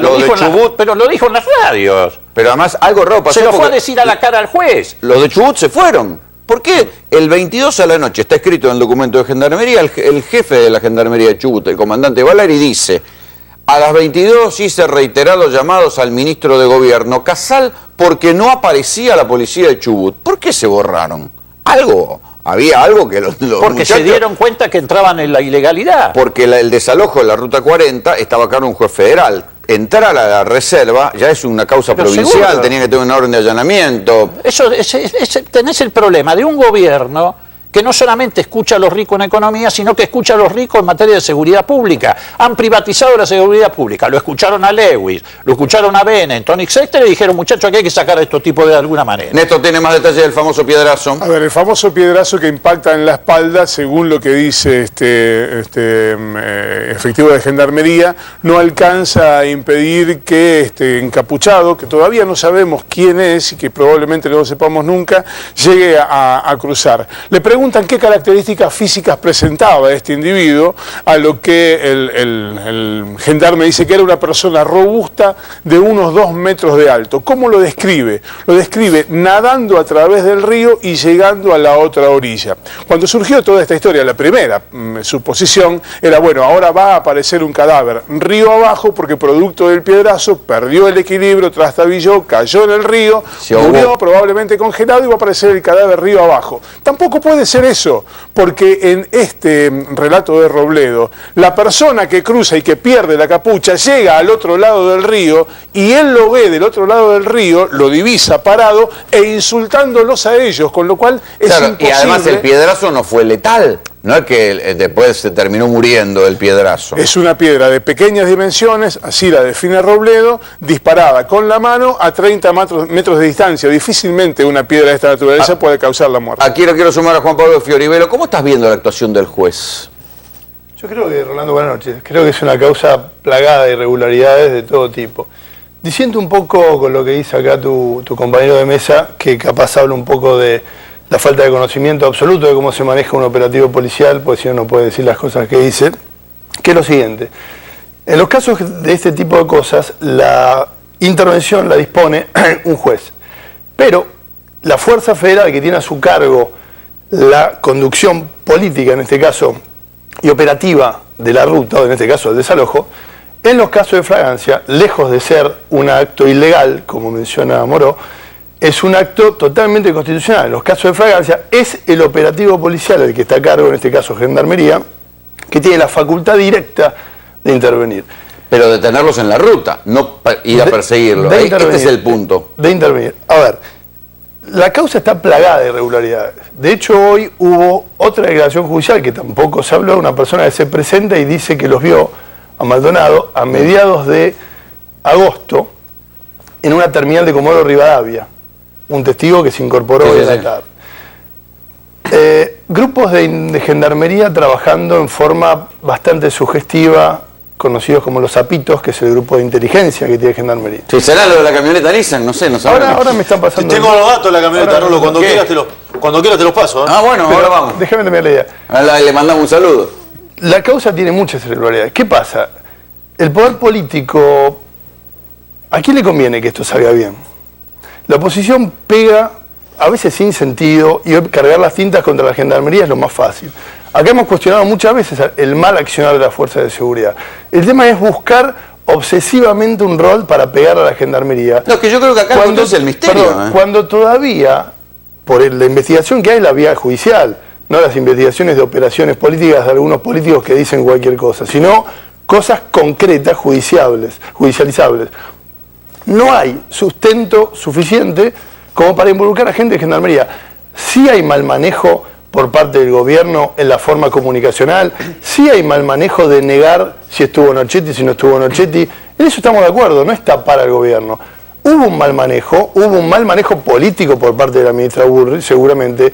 pero lo dijo en las radios. Pero además algo raro pasó. Se lo fue a decir a la cara al juez. Los de Chubut se fueron. ¿Por qué? El 22 a la noche, está escrito en el documento de Gendarmería, el jefe de la Gendarmería de Chubut, el comandante Valeri, dice: a las 22 hice reiterados llamados al ministro de Gobierno, Casal, porque no aparecía la policía de Chubut. ¿Por qué se borraron? Había algo que los porque muchachos, se dieron cuenta que entraban en la ilegalidad. Porque el desalojo de la Ruta 40 estaba a cargo de un juez federal. entrar a la reserva ya es una causa Pero provincial, seguro. tenía que tener una orden de allanamiento. Tenés el problema de un gobierno que no solamente escucha a los ricos en economía, sino que escucha a los ricos en materia de seguridad pública. Han privatizado la seguridad pública, lo escucharon a Lewis, lo escucharon a Benetton, etcétera, y dijeron, muchachos, aquí hay que sacar a estos tipos de alguna manera. Néstor tiene más detalles del famoso piedrazo. A ver, el famoso piedrazo que impacta en la espalda, según lo que dice efectivo de Gendarmería, no alcanza a impedir que encapuchado, que todavía no sabemos quién es y que probablemente no lo sepamos nunca, llegue a cruzar. Le preguntan qué características físicas presentaba este individuo, a lo que el gendarme dice que era una persona robusta de unos 2 metros de alto. ¿Cómo lo describe? Lo describe nadando a través del río y llegando a la otra orilla. Cuando surgió toda esta historia, la primera suposición era, bueno, ahora va a aparecer un cadáver río abajo porque producto del piedrazo perdió el equilibrio, trastabilló, cayó en el río, murió probablemente congelado y va a aparecer el cadáver río abajo. Tampoco puede ser eso, porque en este relato de Robledo, la persona que cruza y que pierde la capucha llega al otro lado del río y él lo ve del otro lado del río, lo divisa parado e insultándolos a ellos, con lo cual es imposible. Y además el piedrazo no fue letal, no es que después se terminó muriendo el piedrazo. Es una piedra de pequeñas dimensiones, así la define Robledo, disparada con la mano a 30 metros de distancia. Difícilmente una piedra de esta naturaleza puede causar la muerte. Aquí lo quiero sumar a Juan Pablo Fioribelo. ¿Cómo estás viendo la actuación del juez? Yo creo que, Rolando, buenas noches, creo que es una causa plagada de irregularidades de todo tipo. Disiento un poco con lo que dice acá tu compañero de mesa, que capaz habla un poco de la falta de conocimiento absoluto de cómo se maneja un operativo policial, pues si no, no puede decir las cosas que dice, que es lo siguiente. En los casos de este tipo de cosas, la intervención la dispone un juez, pero la fuerza federal que tiene a su cargo la conducción política, en este caso, y operativa de la ruta, o en este caso el desalojo, en los casos de flagrancia, lejos de ser un acto ilegal, como menciona Moró, es un acto totalmente constitucional. En los casos de flagrancia es el operativo policial el que está a cargo, en este caso Gendarmería, que tiene la facultad directa de intervenir. Pero detenerlos en la ruta, no ir a perseguirlos. Este es el punto. De intervenir. A ver, la causa está plagada de irregularidades. De hecho, hoy hubo otra declaración judicial que tampoco se habló, una persona que se presenta y dice que los vio a Maldonado a mediados de agosto en una terminal de Comodoro Rivadavia. Un testigo que se incorporó hoy a la tarde. Grupos de gendarmería trabajando en forma bastante sugestiva, conocidos como los Zapitos, que es el grupo de inteligencia que tiene Gendarmería. Si será lo de la camioneta Nissan, no sé, no sabemos. Ahora me están pasando. Tengo los datos de la camioneta, Rolo, cuando quieras te los paso. Ah, bueno, pero ahora vamos. Déjame terminar la idea. Le mandamos un saludo. La causa tiene muchas irregularidades. ¿Qué pasa? El poder político, ¿a quién le conviene que esto salga bien? La oposición pega, a veces sin sentido, y hoy cargar las tintas contra la Gendarmería es lo más fácil. Acá hemos cuestionado muchas veces el mal accionar de las fuerzas de seguridad. El tema es buscar obsesivamente un rol para pegar a la Gendarmería. No, que yo creo que acá es el misterio. Perdón, cuando todavía, por la investigación que hay, la vía judicial, no las investigaciones de operaciones políticas de algunos políticos que dicen cualquier cosa, sino cosas concretas, judicializables. No hay sustento suficiente como para involucrar a gente de Gendarmería. Sí hay mal manejo por parte del gobierno en la forma comunicacional, sí hay mal manejo de negar si estuvo Norchetti, si no estuvo Norchetti. En eso estamos de acuerdo, no es tapar al gobierno. Hubo un mal manejo político por parte de la ministra Burri, seguramente,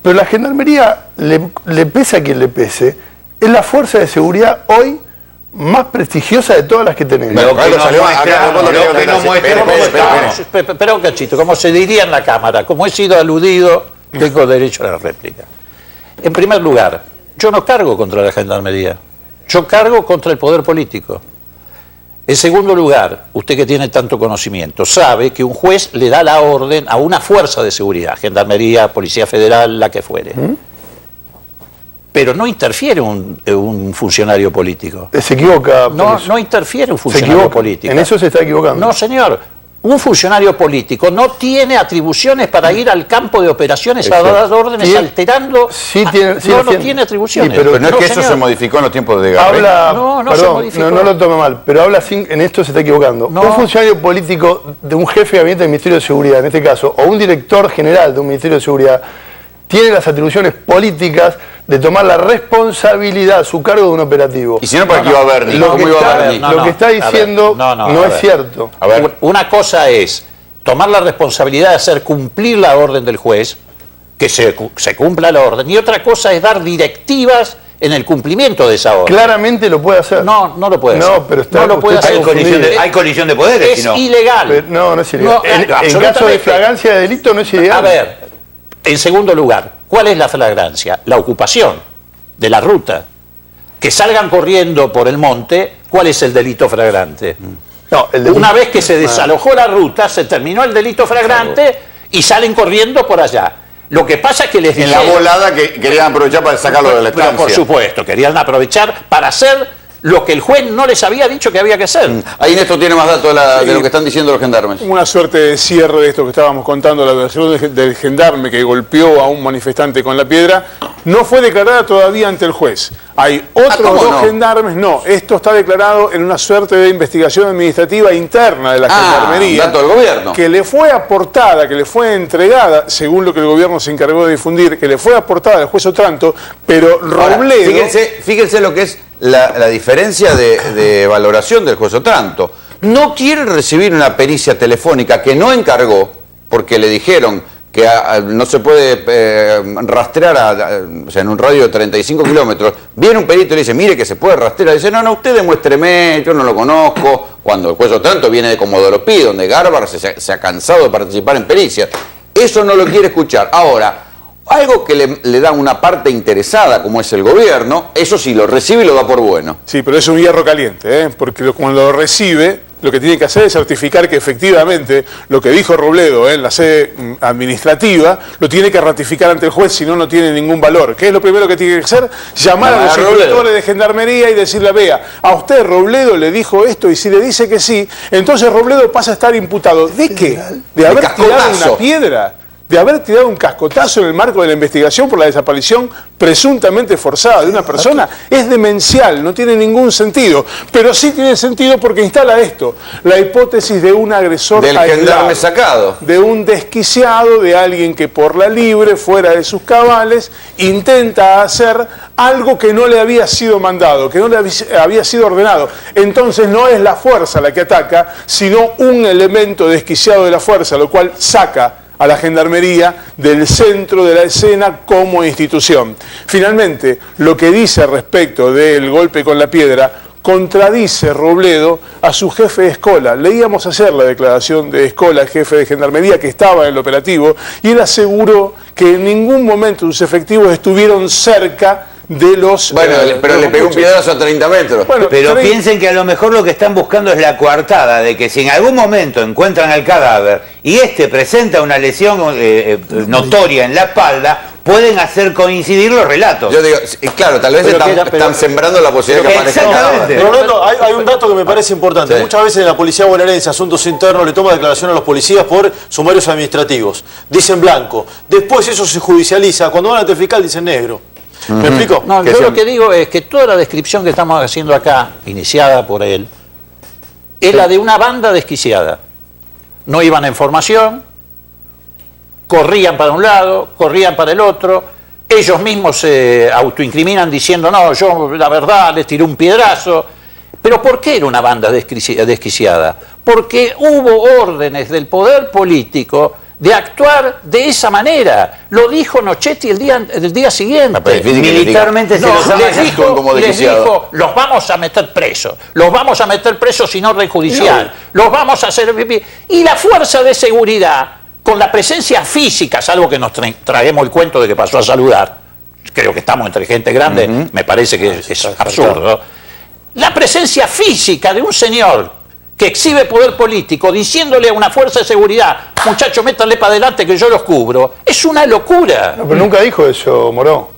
pero la Gendarmería, le pese a quien le pese, es la fuerza de seguridad hoy más prestigiosa de todas las que tenemos. Pero un cachito, como se diría en la Cámara, como he sido aludido, tengo derecho a la réplica. En primer lugar, yo no cargo contra la Gendarmería, yo cargo contra el poder político. En segundo lugar, usted que tiene tanto conocimiento, sabe que un juez le da la orden a una fuerza de seguridad, Gendarmería, Policía Federal, la que fuere. Pero no interfiere un funcionario político. Se equivoca. No interfiere un funcionario político. En eso se está equivocando. No, señor. un funcionario político no tiene atribuciones para ir al campo de operaciones a dar órdenes alterando. No tiene atribuciones. Pero no es que eso se modificó en los tiempos de Garrett. No lo tome mal, pero habla en esto se está equivocando. Un funcionario político de un jefe de gabinete del Ministerio de Seguridad, en este caso, o un director general de un Ministerio de Seguridad, tiene las atribuciones políticas de tomar la responsabilidad a su cargo de un operativo. Y si no, ¿para qué iba a Bernie? Lo que está diciendo no es cierto. A ver, una cosa es tomar la responsabilidad de hacer cumplir la orden del juez, que se cumpla la orden, y otra cosa es dar directivas en el cumplimiento de esa orden. Claramente lo puede hacer. No lo puede hacer. No, pero está, no lo puede hacer. Hay colisión de poderes. Es ilegal. Pero no es ilegal. En caso de flagrancia de delito no es ilegal. A ver, en segundo lugar, ¿cuál es la flagrancia? La ocupación de la ruta. Que salgan corriendo por el monte, ¿cuál es el delito flagrante? Una vez que se desalojó la ruta, se terminó el delito flagrante y salen corriendo por allá. Lo que pasa es que les dijeron... En la volada que querían aprovechar para sacarlo de la estancia. Por supuesto, querían aprovechar para hacer lo que el juez no les había dicho que había que hacer. Ahí Néstor tiene más datos de lo que están diciendo los gendarmes. Una suerte de cierre de esto que estábamos contando, la versión del gendarme que golpeó a un manifestante con la piedra, no fue declarada todavía ante el juez. Hay otros dos gendarmes, esto está declarado en una suerte de investigación administrativa interna de la gendarmería. Dato del gobierno. Que le fue aportada, que le fue entregada, según lo que el gobierno se encargó de difundir, que le fue aportada al juez Otranto, pero Robledo... Ahora, fíjense lo que es la diferencia de valoración del juez Otranto. No quiere recibir una pericia telefónica que no encargó, porque le dijeron que no se puede rastrear o sea, en un radio de 35 kilómetros. Viene un perito y le dice, mire que se puede rastrear. Dice, no, usted demuéstreme, yo no lo conozco. Cuando el juez Otranto viene de Comodoro Pi, donde Garbar se ha cansado de participar en pericias. Eso no lo quiere escuchar. Ahora, algo que le da una parte interesada, como es el gobierno, eso sí, lo recibe y lo da por bueno. Sí, pero es un hierro caliente, porque cuando lo recibe, lo que tiene que hacer es certificar que efectivamente lo que dijo Robledo en la sede administrativa, lo tiene que ratificar ante el juez, si no, no tiene ningún valor. ¿Qué es lo primero que tiene que hacer? Llamar a los inspectores de gendarmería y decirle, vea, a usted Robledo le dijo esto, y si le dice que sí, entonces Robledo pasa a estar imputado. ¿De qué? De haber tirado una piedra. De haber tirado un cascotazo en el marco de la investigación por la desaparición presuntamente forzada de una persona. Es demencial, no tiene ningún sentido. Pero sí tiene sentido porque instala esto, la hipótesis de un agresor del gendarme sacado. De un desquiciado, de alguien que por la libre, fuera de sus cabales, intenta hacer algo que no le había sido mandado, que no le había sido ordenado. Entonces no es la fuerza la que ataca, sino un elemento desquiciado de la fuerza, lo cual saca a la gendarmería del centro de la escena como institución. Finalmente, lo que dice respecto del golpe con la piedra contradice Robledo a su jefe de escola. Leíamos ayer la declaración de Escola, el jefe de gendarmería que estaba en el operativo, y él aseguró que en ningún momento sus efectivos estuvieron cerca de los... Bueno, pero le pegó un piedrazo a 30 metros. Bueno, pero piensen que a lo mejor lo que están buscando es la coartada, de que si en algún momento encuentran el cadáver y presenta una lesión notoria en la espalda, pueden hacer coincidir los relatos. Yo digo, claro, tal vez están sembrando la posibilidad de que aparezca el cadáver. Rolando, hay un dato que me parece importante. Sí. Muchas veces en la policía bonaerense, asuntos internos, le toma declaración a los policías por sumarios administrativos. Dicen blanco. Después eso se judicializa. Cuando van ante el fiscal dicen negro. ¿Me explico? No, yo lo que digo es que toda la descripción que estamos haciendo acá, iniciada por él, es la de una banda desquiciada. No iban en formación, corrían para un lado, corrían para el otro, ellos mismos se autoincriminan diciendo, no, yo la verdad les tiré un piedrazo. ¿Pero por qué era una banda desquiciada? Porque hubo órdenes del poder político de actuar de esa manera. Lo dijo Nochetti el día siguiente. Militarmente les dijo, los vamos a meter presos. Los vamos a meter presos sin orden judicial. Los vamos a hacer... Y la fuerza de seguridad, con la presencia física, salvo que nos traemos el cuento de que pasó a saludar, creo que estamos entre gente grande, me parece que es absurdo. La presencia física de un señor que exhibe poder político diciéndole a una fuerza de seguridad, muchachos, métanle para adelante que yo los cubro, es una locura. No, pero nunca dijo eso, Moró.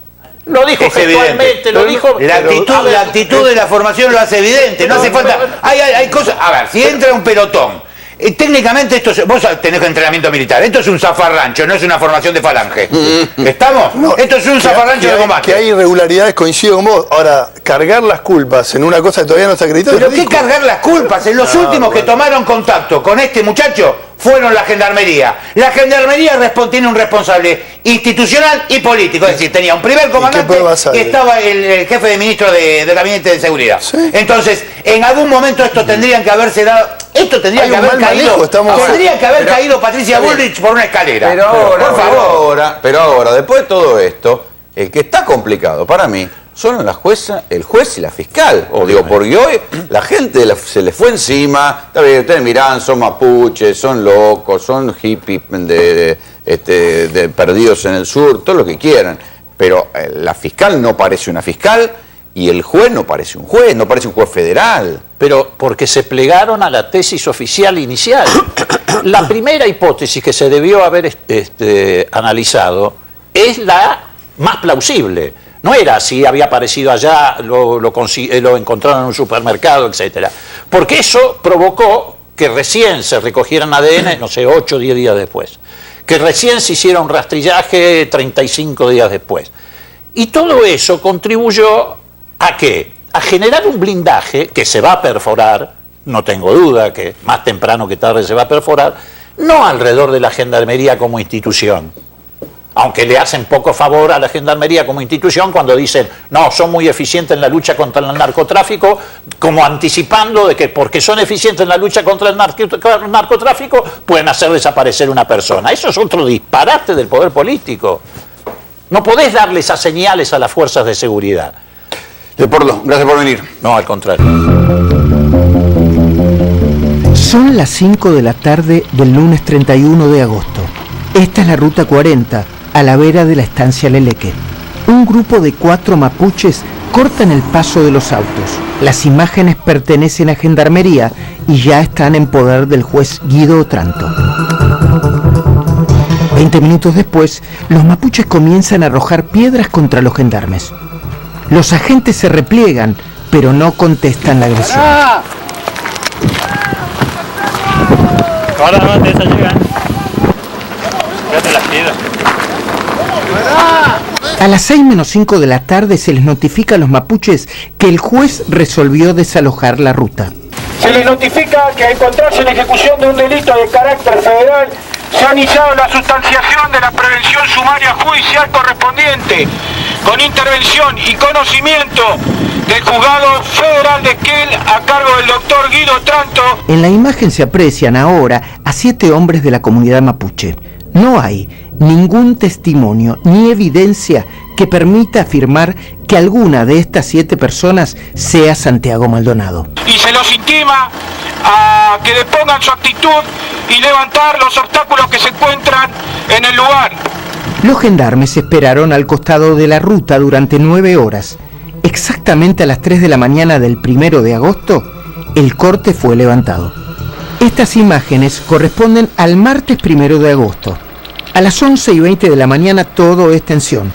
Lo dijo gestualmente, lo dijo... La actitud de la formación lo hace evidente, no hace falta... Hay cosas... A ver, si entra un pelotón Técnicamente vos tenés entrenamiento militar, esto es un zafarrancho, no es una formación de falange. ¿Estamos? No, esto es un zafarrancho de combate. Que hay irregularidades, coincido con vos. Ahora, cargar las culpas en una cosa que todavía no se acreditó. ¿Pero qué cargar las culpas? En los últimos que tomaron contacto con este muchacho fueron la Gendarmería. La Gendarmería tiene un responsable institucional y político, es decir, tenía un primer comandante y estaba el jefe de ministro de Gabinete de Seguridad. ¿Sí? Entonces, en algún momento esto tendrían que haberse dado... Esto tendría que haber caído. Tendría que haber caído Patricia Bullrich por una escalera. Pero ahora, después de todo esto, el que está complicado para mí son la jueza, el juez y la fiscal. Digo, porque hoy la gente se les fue encima. Está bien, ustedes miran, son mapuches, son locos, son hippies perdidos en el sur, todo lo que quieran. Pero la fiscal no parece una fiscal y el juez no parece un juez, no parece un juez federal. Pero porque se plegaron a la tesis oficial inicial. La primera hipótesis que se debió haber analizado es la más plausible. No era si había aparecido allá, lo encontraron en un supermercado, etc. Porque eso provocó que recién se recogieran ADN, no sé, 8 o 10 días después. Que recién se hiciera un rastrillaje 35 días después. Y todo eso contribuyó ¿a qué? A generar un blindaje que se va a perforar, no tengo duda que más temprano que tarde se va a perforar, no alrededor de la Gendarmería como institución. Aunque le hacen poco favor a la Gendarmería como institución cuando dicen, no, son muy eficientes en la lucha contra el narcotráfico, como anticipando de que porque son eficientes en la lucha contra el narcotráfico pueden hacer desaparecer una persona. Eso es otro disparate del poder político. No podés darle esas señales a las fuerzas de seguridad. Leopoldo, gracias por venir. No, al contrario. Son las 5 de la tarde del lunes 31 de agosto. Esta es la Ruta 40, a la vera de la estancia Leleque. Un grupo de 4 mapuches cortan el paso de los autos. Las imágenes pertenecen a Gendarmería y ya están en poder del juez Guido Otranto. 20 minutos después, los mapuches comienzan a arrojar piedras contra los gendarmes. Los agentes se repliegan, pero no contestan la agresión. Ahora no te llegan. Fíjate las piedras. A las 6:05 de la tarde se les notifica a los mapuches que el juez resolvió desalojar la ruta. Se les notifica que a encontrarse en ejecución de un delito de carácter federal, se ha iniciado la sustanciación de la prevención sumaria judicial correspondiente, con intervención y conocimiento del Juzgado Federal de Esquel a cargo del doctor Guido Otranto. En la imagen se aprecian ahora a 7 hombres de la comunidad mapuche. No hay ningún testimonio ni evidencia que permita afirmar que alguna de estas 7 personas sea Santiago Maldonado. Y se los intima a que depongan su actitud y levantar los obstáculos que se encuentran en el lugar. Los gendarmes esperaron al costado de la ruta durante 9 horas. Exactamente a las 3 de la mañana del 1 de agosto, el corte fue levantado. Estas imágenes corresponden al martes 1 de agosto. A las 11:20 de la mañana todo es tensión.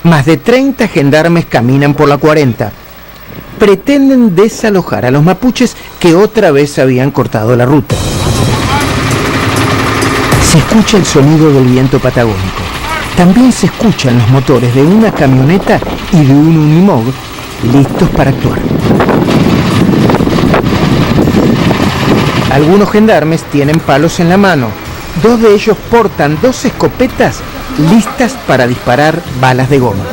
Más de 30 gendarmes caminan por la 40. Pretenden desalojar a los mapuches que otra vez habían cortado la ruta. Se escucha el sonido del viento patagónico. También se escuchan los motores de una camioneta y de un Unimog listos para actuar. Algunos gendarmes tienen palos en la mano. 2 de ellos portan 2 escopetas listas para disparar balas de goma.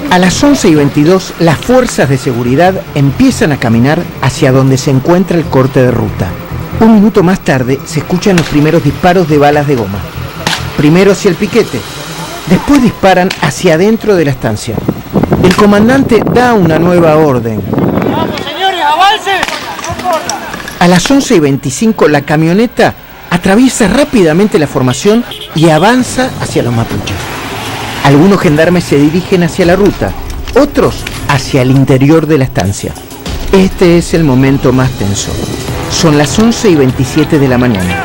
A las 11:22, las fuerzas de seguridad empiezan a caminar hacia donde se encuentra el corte de ruta. Un minuto más tarde se escuchan los primeros disparos de balas de goma. Primero hacia el piquete, después disparan hacia adentro de la estancia. El comandante da una nueva orden. ¡Vamos, señores, avancen! A las 11:25 la camioneta atraviesa rápidamente la formación y avanza hacia los mapuches. Algunos gendarmes se dirigen hacia la ruta, otros hacia el interior de la estancia. Este es el momento más tenso. Son las 11:27 de la mañana.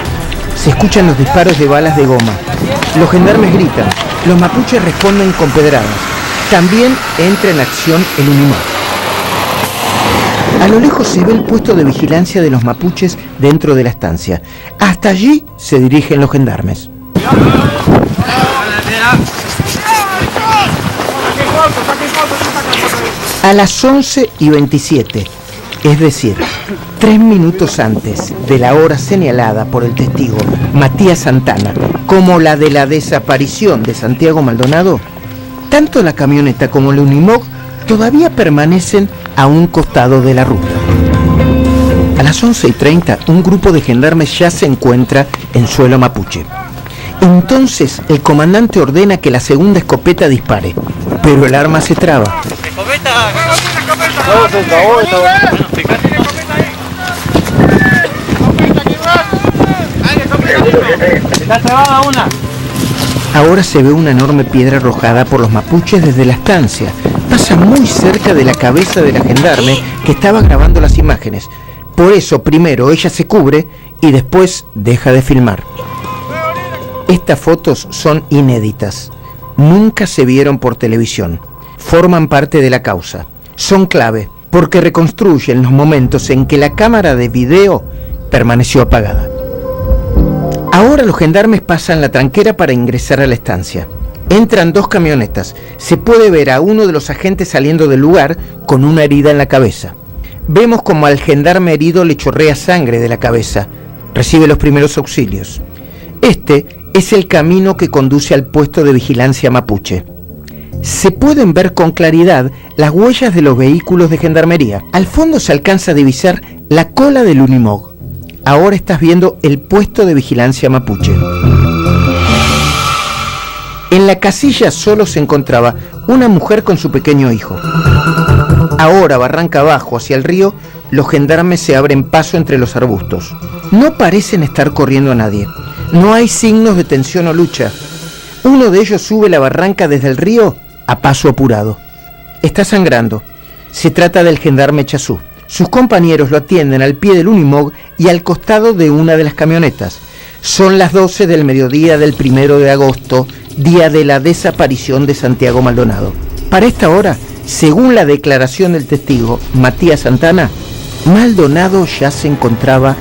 Se escuchan los disparos de balas de goma. Los gendarmes gritan. Los mapuches responden con pedradas. También entra en acción el Unimog. A lo lejos se ve el puesto de vigilancia de los mapuches dentro de la estancia. Hasta allí se dirigen los gendarmes. A las 11:27, es decir, 3 minutos antes de la hora señalada por el testigo Matías Santana como la de la desaparición de Santiago Maldonado, tanto la camioneta como el Unimog todavía permanecen a un costado de la ruta. A las 11:30, un grupo de gendarmes ya se encuentra en suelo mapuche. Entonces, el comandante ordena que la segunda escopeta dispare, pero el arma se traba. Está trabada una. Ahora se ve una enorme piedra arrojada por los mapuches desde la estancia. Pasa muy cerca de la cabeza de la gendarme que estaba grabando las imágenes. Por eso primero ella se cubre y después deja de filmar. Estas fotos son inéditas. Nunca se vieron por televisión. Forman parte de la causa. Son clave porque reconstruyen los momentos en que la cámara de video permaneció apagada. Ahora los gendarmes pasan la tranquera para ingresar a la estancia. Entran 2 camionetas. Se puede ver a uno de los agentes saliendo del lugar con una herida en la cabeza. Vemos como al gendarme herido le chorrea sangre de la cabeza. Recibe los primeros auxilios. Este es el camino que conduce al puesto de vigilancia mapuche. Se pueden ver con claridad las huellas de los vehículos de gendarmería. Al fondo se alcanza a divisar la cola del Unimog. Ahora estás viendo el puesto de vigilancia mapuche. En la casilla solo se encontraba una mujer con su pequeño hijo. Ahora, barranca abajo, hacia el río, los gendarmes se abren paso entre los arbustos. No parecen estar corriendo a nadie. No hay signos de tensión o lucha. Uno de ellos sube la barranca desde el río a paso apurado. Está sangrando. Se trata del gendarme Chazú. Sus compañeros lo atienden al pie del Unimog y al costado de una de las camionetas. Son las 12 del mediodía del 1 de agosto, día de la desaparición de Santiago Maldonado. Para esta hora, según la declaración del testigo Matías Santana, Maldonado ya se encontraba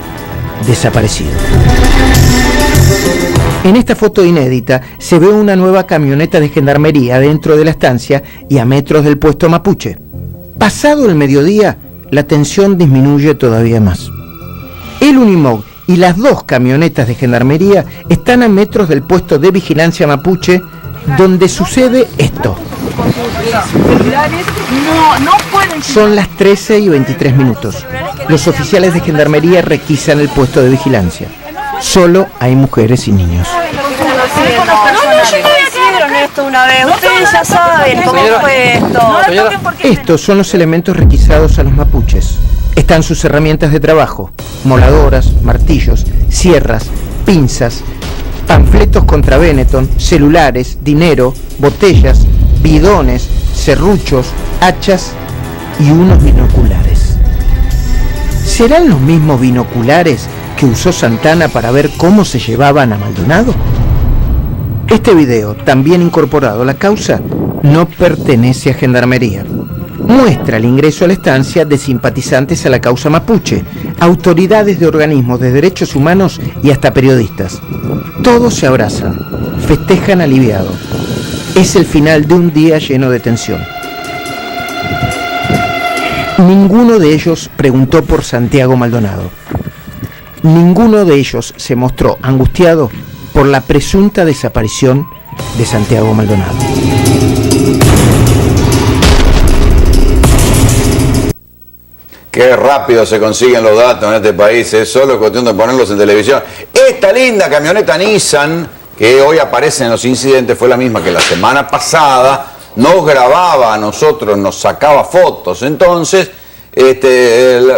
desaparecido. En esta foto inédita se ve una nueva camioneta de gendarmería dentro de la estancia y a metros del puesto mapuche. Pasado el mediodía, la tensión disminuye todavía más. El Unimog y las 2 camionetas de gendarmería están a metros del puesto de vigilancia mapuche, donde sucede esto. Son las 13:23. Los oficiales de gendarmería requisan el puesto de vigilancia. Solo hay mujeres y niños. Esto una vez, ustedes ya saben cómo fue esto. Estos son los elementos requisados a los mapuches. Están sus herramientas de trabajo: moladoras, martillos, sierras, pinzas, panfletos contra Benetton, celulares, dinero, botellas, bidones, serruchos, hachas y unos binoculares. ¿Serán los mismos binoculares que usó Santana para ver cómo se llevaban a Maldonado? Este video, también incorporado a la causa, no pertenece a Gendarmería. Muestra el ingreso a la estancia de simpatizantes a la causa mapuche, autoridades de organismos de derechos humanos y hasta periodistas. Todos se abrazan, festejan aliviados. Es el final de un día lleno de tensión. Ninguno de ellos preguntó por Santiago Maldonado. Ninguno de ellos se mostró angustiado por la presunta desaparición de Santiago Maldonado. Qué rápido se consiguen los datos en este país, es solo cuestión de ponerlos en televisión. Esta linda camioneta Nissan, que hoy aparece en los incidentes, fue la misma que la semana pasada, nos grababa a nosotros, nos sacaba fotos. Entonces,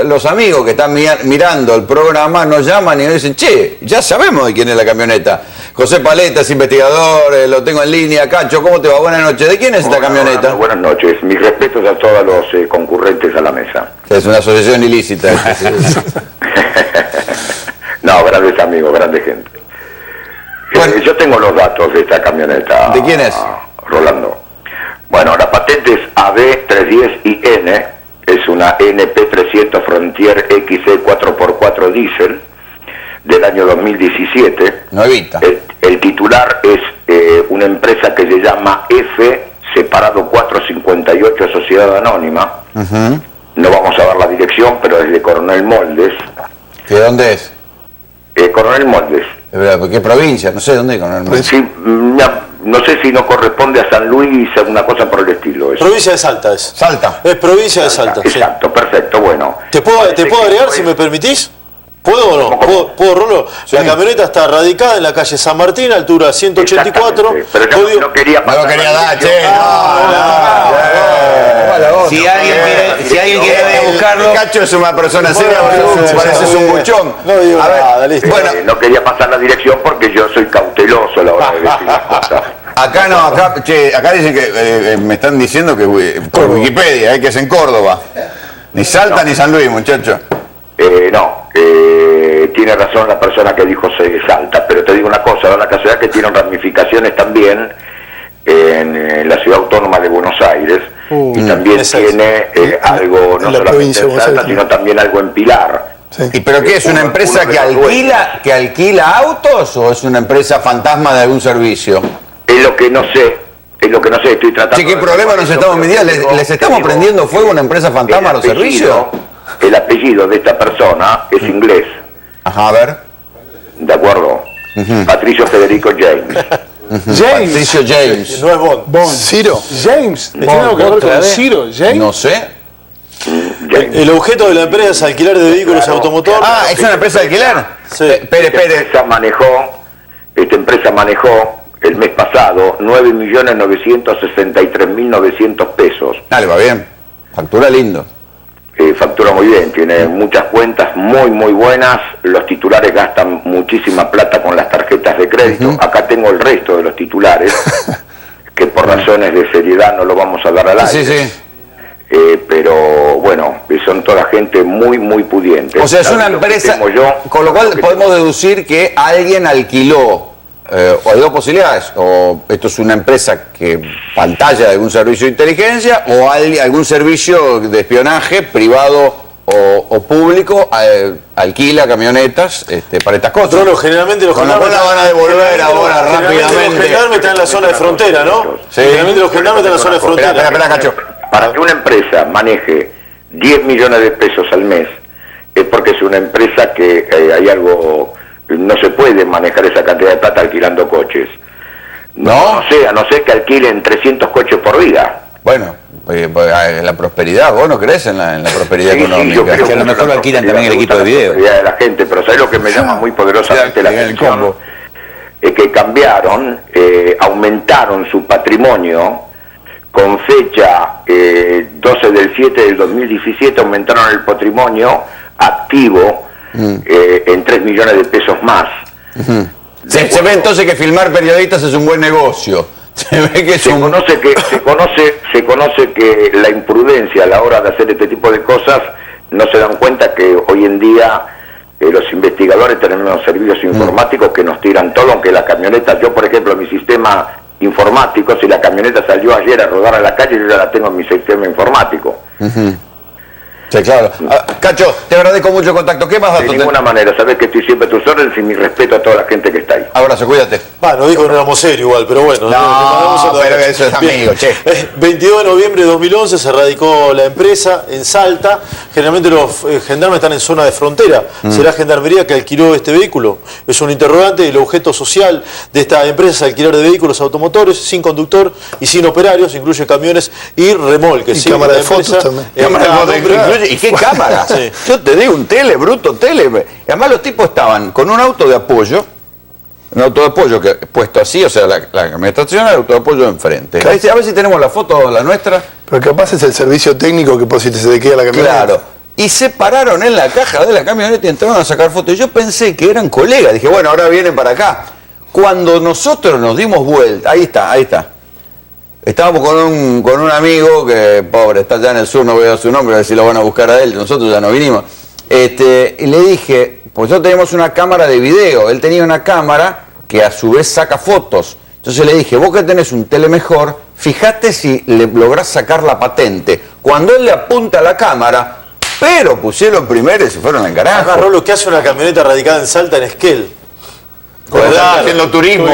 los amigos que están mirando el programa nos llaman y nos dicen: che, ya sabemos de quién es la camioneta. José Paleta es investigador, lo tengo en línea. Cacho, ¿cómo te va? Buenas noches. ¿De quién es esta camioneta? Buenas noches. Mis respetos a todos los concurrentes a la mesa. Es una asociación ilícita. No, grandes amigos, grande gente. Bueno, yo tengo los datos de esta camioneta. ¿De quién es? Rolando. Bueno, la patente es AB310IN es una NP300 Frontier XE 4x4 Diesel del año 2017. Nuevita. El titular es una empresa que se llama F separado 458 Sociedad Anónima. No vamos a dar la dirección, pero es de Coronel Moldes. ¿De dónde es? Coronel Moldes. ¿Qué provincia? No sé dónde es Coronel Moldes. Sí, no sé si no corresponde a San Luis, alguna cosa por el estilo. Eso. Provincia de Salta es. Salta. Es provincia de Salta. Exacto, perfecto, bueno. ¿Te puedo agregar si me permitís? ¿Puedo o no? ¿Puedo, Rolo? Sí. La camioneta está radicada en la calle San Martín, altura 184. Pero yo no quería pasar. No lo quería dar, che. Si alguien quiere buscarlo. Cacho es una persona seria, pareces un buchón. No digo nada, listo. Bueno, no quería pasar la dirección porque yo soy cauteloso a la hora de decir las cosas. Acá no, acá dicen que me están diciendo que por Wikipedia, que es en Córdoba. Ni Salta ni San Luis, muchacho. Tiene razón la persona que dijo Salta, pero te digo una cosa, da la casualidad que tienen ramificaciones también en la ciudad autónoma de Buenos Aires y también tiene algo, no solamente en Salta, sino también algo en Pilar. Sí. ¿Y pero qué es una empresa que alquila autos o es una empresa fantasma de algún servicio? Es lo que no sé. Estoy tratando. Sí, ¿qué problema nos estamos midiendo? ¿Les estamos prendiendo fuego a una empresa fantasma a los servicios? El apellido de esta persona es inglés. Ajá, a ver. De acuerdo. Patricio Federico James. James. Patricio James. No es Bond. Ciro. James. ¿Tiene algo que ver con Ciro? James. No sé. El objeto de la empresa es alquilar de vehículos automotores. Ah, ¿es una empresa de alquilar? Sí. Espere. Esta empresa manejó el mes pasado 9.963.900 pesos. Dale, va bien. Factura lindo. Factura muy bien, tiene muchas cuentas muy buenas, los titulares gastan muchísima plata con las tarjetas de crédito. Acá tengo el resto de los titulares, que por razones de seriedad no lo vamos a dar al aire. Sí. Pero bueno, son toda gente muy pudiente. O sea, es una empresa, con lo cual podemos deducir que alguien alquiló, o hay dos posibilidades, o esto es una empresa que pantalla de algún servicio de inteligencia, o algún servicio de espionaje privado o público alquila camionetas para estas cosas. No, generalmente los gendarmes la van a devolver ahora rápidamente. Los gendarmes están en la zona de frontera, ¿no? Sí. Generalmente los gendarmes están en la zona de frontera. Espera, Cacho. Para que una empresa maneje 10 millones de pesos al mes, es porque es una empresa que hay algo... No se puede manejar esa cantidad de plata alquilando coches. No sé que alquilen 300 coches por día. Bueno, la prosperidad, ¿vos no crees en la prosperidad económica? Yo creo que a lo mejor lo alquilan también el equipo de video. La prosperidad de la gente, pero ¿sabes lo que me llama muy poderosamente la atención? Es que aumentaron su patrimonio con fecha 12 del 7 del 2017, aumentaron el patrimonio activo en 3 millones de pesos más. Se ve entonces que filmar periodistas es un buen negocio. Se ve que se conoce que la imprudencia a la hora de hacer este tipo de cosas, no se dan cuenta que hoy en día los investigadores tenemos servicios informáticos que nos tiran todo, aunque la camioneta, yo por ejemplo mi sistema informático, si la camioneta salió ayer a rodar a la calle, yo ya la tengo en mi sistema informático. Sí, claro. Cacho, te agradezco mucho el contacto. ¿Qué más datos? De ninguna manera, sabes que estoy siempre a tus órdenes y mi respeto a toda la gente que está ahí. Abrazo, cuídate. No digo que no éramos serios igual, pero bueno. No, pero eso es amigo, che. 22 de noviembre de 2011 se radicó la empresa en Salta. Generalmente los gendarmes están en zona de frontera. ¿Será Gendarmería que alquiló este vehículo? Es un interrogante. El objeto social de esta empresa es alquilar de vehículos automotores sin conductor y sin operarios. Incluye camiones y remolques. Y cámara de fotos también. Cámara de fotos incluye. ¿Y qué cámara? Sí. Yo te digo, un bruto tele. Y además los tipos estaban con un auto de apoyo, que puesto así, o sea, la camioneta estacionada, el auto de apoyo enfrente. Claro. A ver si tenemos la foto, la nuestra. Pero capaz es el servicio técnico que por si se te queda la camioneta. Claro. Y se pararon en la caja de la camioneta y entraron a sacar fotos. Y yo pensé que eran colegas. Dije, bueno, ahora vienen para acá. Cuando nosotros nos dimos vuelta, ahí está. Estábamos con un amigo que, pobre, está allá en el sur, no voy a dar su nombre, a ver si lo van a buscar a él, nosotros ya no vinimos. Y le dije, pues nosotros teníamos una cámara de video, él tenía una cámara que a su vez saca fotos. Entonces le dije, vos que tenés un tele mejor, fíjate si le lográs sacar la patente. Cuando él le apunta la cámara, pero pusieron primero y se fueron al carajo. Agarró lo que hace una camioneta radicada en Salta, en Esquel. Claro, haciendo turismo,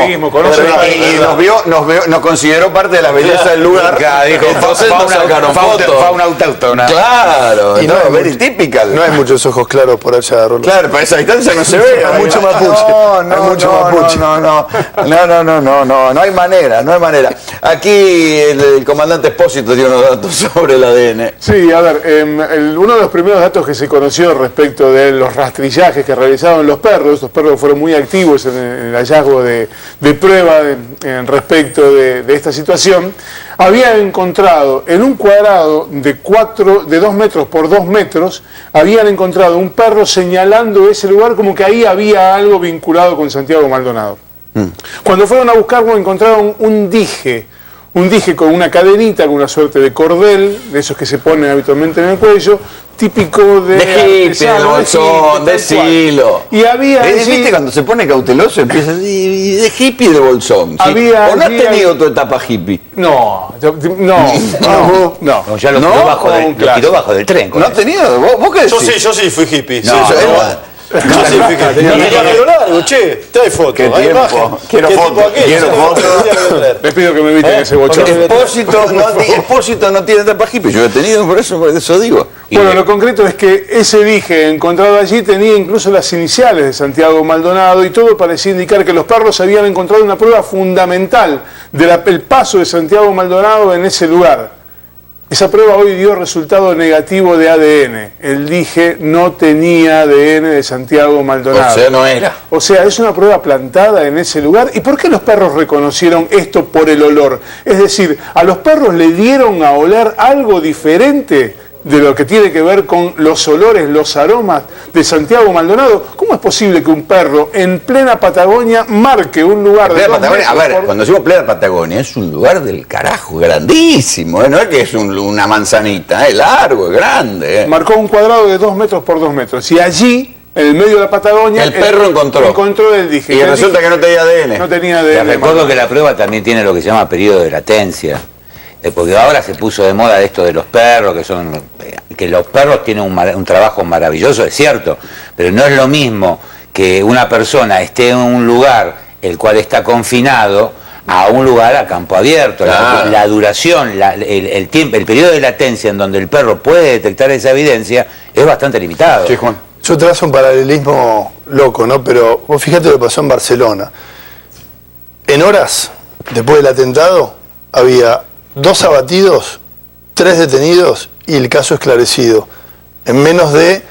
nos consideró parte de la belleza del lugar. Dijo, entonces nos sacaron fotos. Fauna autóctona. Claro, y no es very typical. No hay muchos ojos claros por allá, Rolo. Claro, para esa distancia no se ve. Hay mucho mapuche. No hay manera, no hay manera. Aquí el comandante Espósito tiene unos datos sobre el ADN. Sí, a ver, uno de los primeros datos que se conoció respecto de los rastrillajes que realizaban los perros fueron muy activos en el hallazgo de prueba respecto de esta situación, había encontrado en un cuadrado de 2 metros por 2 metros, habían encontrado un perro señalando ese lugar como que ahí había algo vinculado con Santiago Maldonado. Cuando fueron a buscarlo encontraron un dije con una cadenita, con una suerte de cordel, de esos que se ponen habitualmente en el cuello, típico de hippie, de bolsón, de silo. Y había ¿viste cuando se pone cauteloso empieza de hippie y de bolsón? ¿Sí? ¿O no has tenido tu etapa hippie? No. Ya lo tiró bajo del tren. ¿No has tenido? ¿Vos qué decís? Yo sí fui hippie. Yo sí fui hippie. Tenía pelo largo, che. Te hay foto. Hay imagen. Quiero foto. Les pido que me eviten ese bochón. Espósito no tiene etapa hippie. Yo he tenido, por eso digo. Bueno, lo concreto es que ese dije encontrado allí tenía incluso las iniciales de Santiago Maldonado y todo parecía indicar que los perros habían encontrado una prueba fundamental del paso de Santiago Maldonado en ese lugar. Esa prueba hoy dio resultado negativo de ADN. El dije no tenía ADN de Santiago Maldonado. O sea, no era. O sea, es una prueba plantada en ese lugar. ¿Y por qué los perros reconocieron esto por el olor? Es decir, ¿a los perros le dieron a oler algo diferente de lo que tiene que ver con los olores, los aromas de Santiago Maldonado? ¿Cómo es posible que un perro en plena Patagonia marque un lugar de Patagonia? A ver, cuando decimos plena Patagonia, es un lugar del carajo, grandísimo, no es que es una manzanita, es largo, es grande. Marcó un cuadrado de 2 metros por 2 metros y allí, en el medio de la Patagonia, el perro encontró el dije. Y resulta que no tenía ADN. No tenía ADN. Les recuerdo que la prueba también tiene lo que se llama periodo de latencia. Porque ahora se puso de moda esto de los perros, que los perros tienen un trabajo maravilloso, es cierto, pero no es lo mismo que una persona esté en un lugar el cual está confinado a un lugar a campo abierto. Claro. La duración, el tiempo, el periodo de latencia en donde el perro puede detectar esa evidencia es bastante limitado. Sí, Juan. Yo trazo un paralelismo loco, ¿no? Pero vos fíjate lo que pasó en Barcelona. En horas después del atentado había 2 abatidos, 3 detenidos y el caso esclarecido. En menos de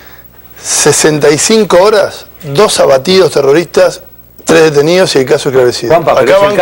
65 horas, 2 abatidos terroristas, 3 detenidos y el caso esclarecido. Juanpa, acaban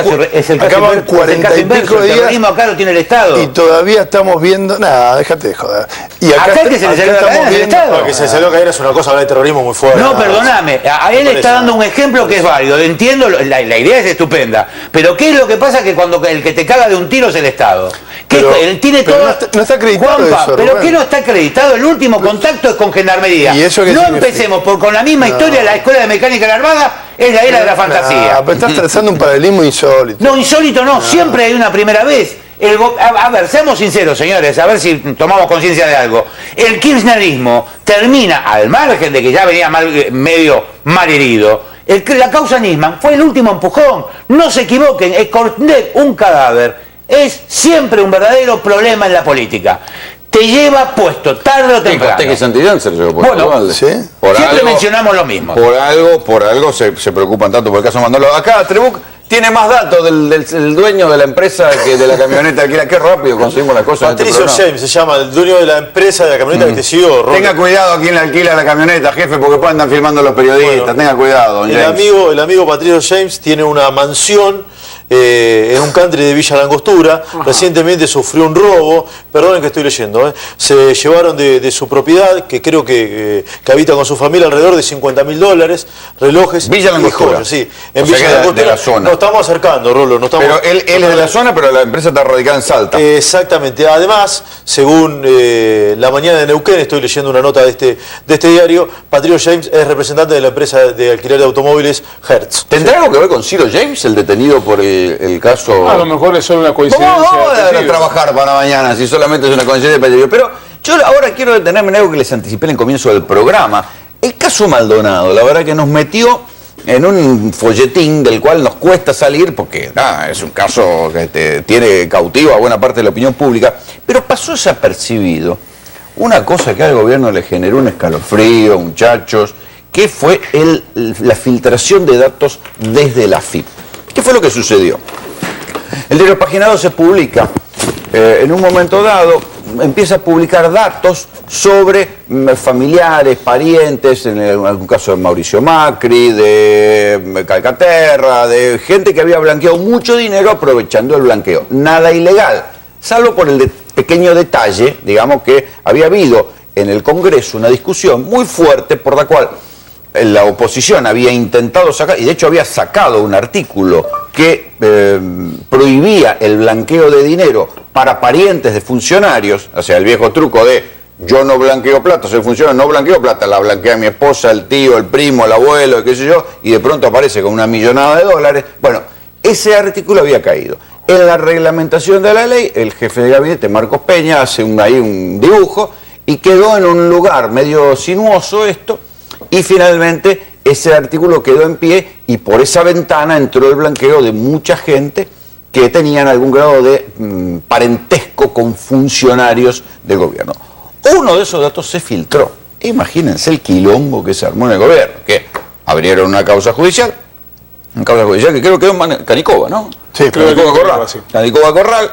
40 y pico días. El terrorismo acá lo tiene el Estado. Y todavía estamos viendo. Nada, déjate de joder. Y acá que se le salió a caer el Estado. Que se le salió a caer es una cosa, hablar de terrorismo muy fuerte. No, perdóname. A él está dando un ejemplo que es válido. Entiendo, la idea es estupenda. Pero ¿qué es lo que pasa? Que cuando el que te caga de un tiro es el Estado. Él tiene todo. No está acreditado. Juanpa, eso, ¿pero qué no está acreditado? El último contacto es con Gendarmería. ¿Y eso qué no significa? empecemos con la misma historia. La Escuela de Mecánica de la Armada es la era de la fantasía. Pero estás trazando un paralelismo insólito. No, insólito no. Siempre hay una primera vez. A ver, seamos sinceros, señores, a ver si tomamos conciencia de algo. El kirchnerismo termina, al margen de que ya venía medio mal herido, la causa Nisman fue el último empujón. No se equivoquen, esconder un cadáver es siempre un verdadero problema en la política. Te lleva puesto, tarde o temprano. Que Santillán se lo llevó puesto. Bueno, ¿sí? Siempre mencionamos lo mismo. Por algo se preocupan tanto por el caso Manolo. Acá Trebuch tiene más datos del dueño de la empresa que de la camioneta. Qué rápido conseguimos las cosas. Patricio James se llama, el dueño de la empresa de la camioneta que te siguió. Tenga cuidado a quien le alquila la camioneta, jefe, porque después andan filmando los periodistas. Bueno, tenga cuidado, don James. El amigo Patricio James tiene una mansión en un country de Villa Langostura. Recientemente sufrió un robo, perdonen que estoy leyendo, se llevaron de su propiedad, que creo que habita con su familia, alrededor de $50.000, relojes. Villa Langostura. Joyas, sí, en Villa Langostura. De la zona. Nos estamos acercando, Rolo. Pero él es de la zona, pero la empresa está radicada en Salta. Exactamente. Además, según La Mañana de Neuquén, estoy leyendo una nota de este diario, Patricio James es representante de la empresa de alquiler de automóviles Hertz. ¿Tendrá algo que ver con Ciro James, el detenido por el caso... A lo mejor es solo una coincidencia. Vamos a trabajar para mañana, si solamente es una coincidencia de pedido. Pero yo ahora quiero detenerme en algo que les anticipé en el comienzo del programa. El caso Maldonado, la verdad que nos metió en un folletín del cual nos cuesta salir porque es un caso que tiene cautivo a buena parte de la opinión pública, pero pasó desapercibido una cosa que al gobierno le generó un escalofrío, muchachos, que fue la filtración de datos desde la AFIP. ¿Qué fue lo que sucedió? El diario Paginado se publica en un momento dado, empieza a publicar datos sobre familiares, parientes, en algún caso de Mauricio Macri, de Calcaterra, de gente que había blanqueado mucho dinero aprovechando el blanqueo. Nada ilegal, salvo por el pequeño detalle, digamos, que había habido en el Congreso una discusión muy fuerte por la cual la oposición había intentado sacar, y de hecho había sacado un artículo que prohibía el blanqueo de dinero para parientes de funcionarios, o sea, el viejo truco de yo no blanqueo plata, soy funcionario, no blanqueo plata, la blanquea mi esposa, el tío, el primo, el abuelo, qué sé yo, y de pronto aparece con una millonada de dólares. Bueno, ese artículo había caído. En la reglamentación de la ley, el jefe de gabinete, Marcos Peña, hace ahí un dibujo y quedó en un lugar medio sinuoso esto, y finalmente ese artículo quedó en pie y por esa ventana entró el blanqueo de mucha gente que tenían algún grado de parentesco con funcionarios del gobierno. Uno de esos datos se filtró. Imagínense el quilombo que se armó en el gobierno, que abrieron una causa judicial que creo que quedó en Canicoba, ¿no? Sí, Canicoba Corral. Sí. Canicoba Corral.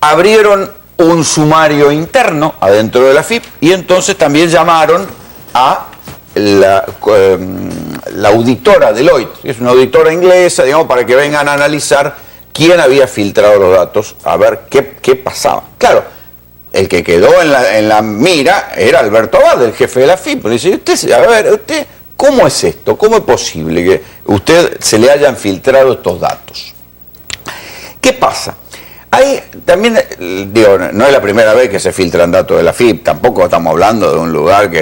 Abrieron un sumario interno adentro de la AFIP y entonces también llamaron a la auditora Deloitte, que es una auditora inglesa, digamos, para que vengan a analizar quién había filtrado los datos, a ver qué pasaba. Claro, el que quedó en la mira era Alberto Abad, el jefe de la AFIP. Le dice, usted, ¿cómo es esto? ¿Cómo es posible que usted se le hayan filtrado estos datos? ¿Qué pasa? Ahí también, digo, no es la primera vez que se filtran datos de la AFIP, tampoco estamos hablando de un lugar que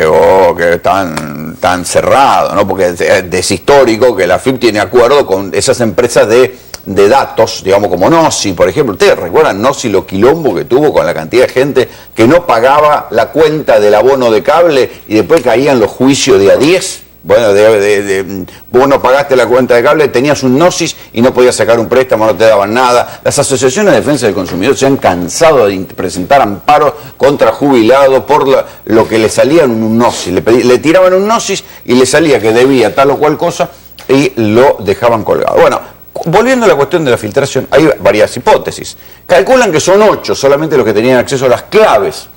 es tan cerrado, ¿no? Porque es histórico que la AFIP tiene acuerdo con esas empresas de datos, digamos, como Nossi, por ejemplo. ¿Ustedes recuerdan Nossi lo quilombo que tuvo con la cantidad de gente que no pagaba la cuenta del abono de cable y después caían los juicios de a 10? Bueno, vos no pagaste la cuenta de cable, tenías un Gnosis y no podías sacar un préstamo, no te daban nada. Las asociaciones de defensa del consumidor se han cansado de presentar amparos contra jubilados por lo que le salía en un Gnosis. Le tiraban un Gnosis y le salía que debía tal o cual cosa y lo dejaban colgado. Bueno, volviendo a la cuestión de la filtración, hay varias hipótesis. Calculan que son 8 solamente los que tenían acceso a las claves.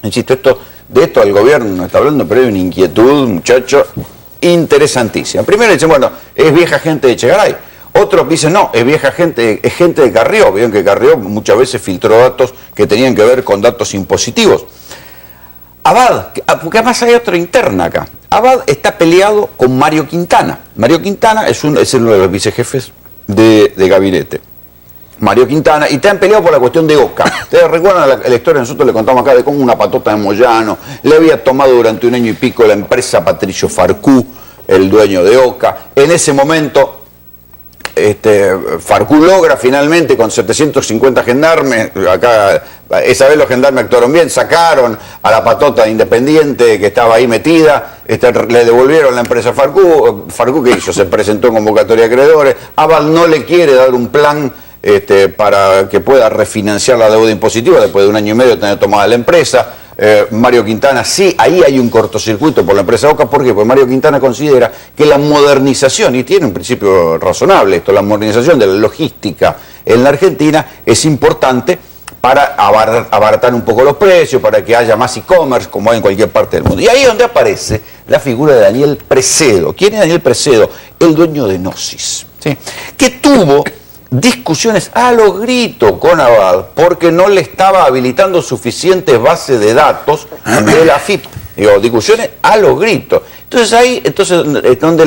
Insisto, de esto el gobierno no está hablando, pero hay una inquietud, muchachos, interesantísima. Primero dicen, bueno, es vieja gente de Echegaray. Otros dicen, no, es vieja gente, es gente de Carrió. Vieron que Carrió muchas veces filtró datos que tenían que ver con datos impositivos. Abad, porque además hay otra interna acá. Abad está peleado con Mario Quintana. Mario Quintana es uno de los vicejefes de gabinete. Mario Quintana, y están peleados por la cuestión de Oca. Ustedes recuerdan la historia, nosotros le contamos acá de cómo una patota de Moyano le había tomado durante un año y pico la empresa Patricio Farcú, el dueño de Oca. En ese momento, Farcú logra finalmente con 750 gendarmes, acá esa vez los gendarmes actuaron bien, sacaron a la patota independiente que estaba ahí metida, le devolvieron la empresa Farcú. Farcú, ¿qué hizo? Se presentó en convocatoria de acreedores. Abad no le quiere dar un plan para que pueda refinanciar la deuda impositiva después de un año y medio de tener tomada la empresa. Mario Quintana, sí, ahí hay un cortocircuito por la empresa Oca. ¿Por qué? Porque Mario Quintana considera que la modernización, y tiene un principio razonable esto, la modernización de la logística en la Argentina es importante para abaratar un poco los precios, para que haya más e-commerce como hay en cualquier parte del mundo. Y ahí es donde aparece la figura de Daniel Precedo. ¿Quién es Daniel Precedo? El dueño de Gnosis, ¿sí? Que tuvo discusiones a los gritos con Abad porque no le estaba habilitando suficientes bases de datos de la AFIP. Digo, discusiones a los gritos. Entonces ahí es donde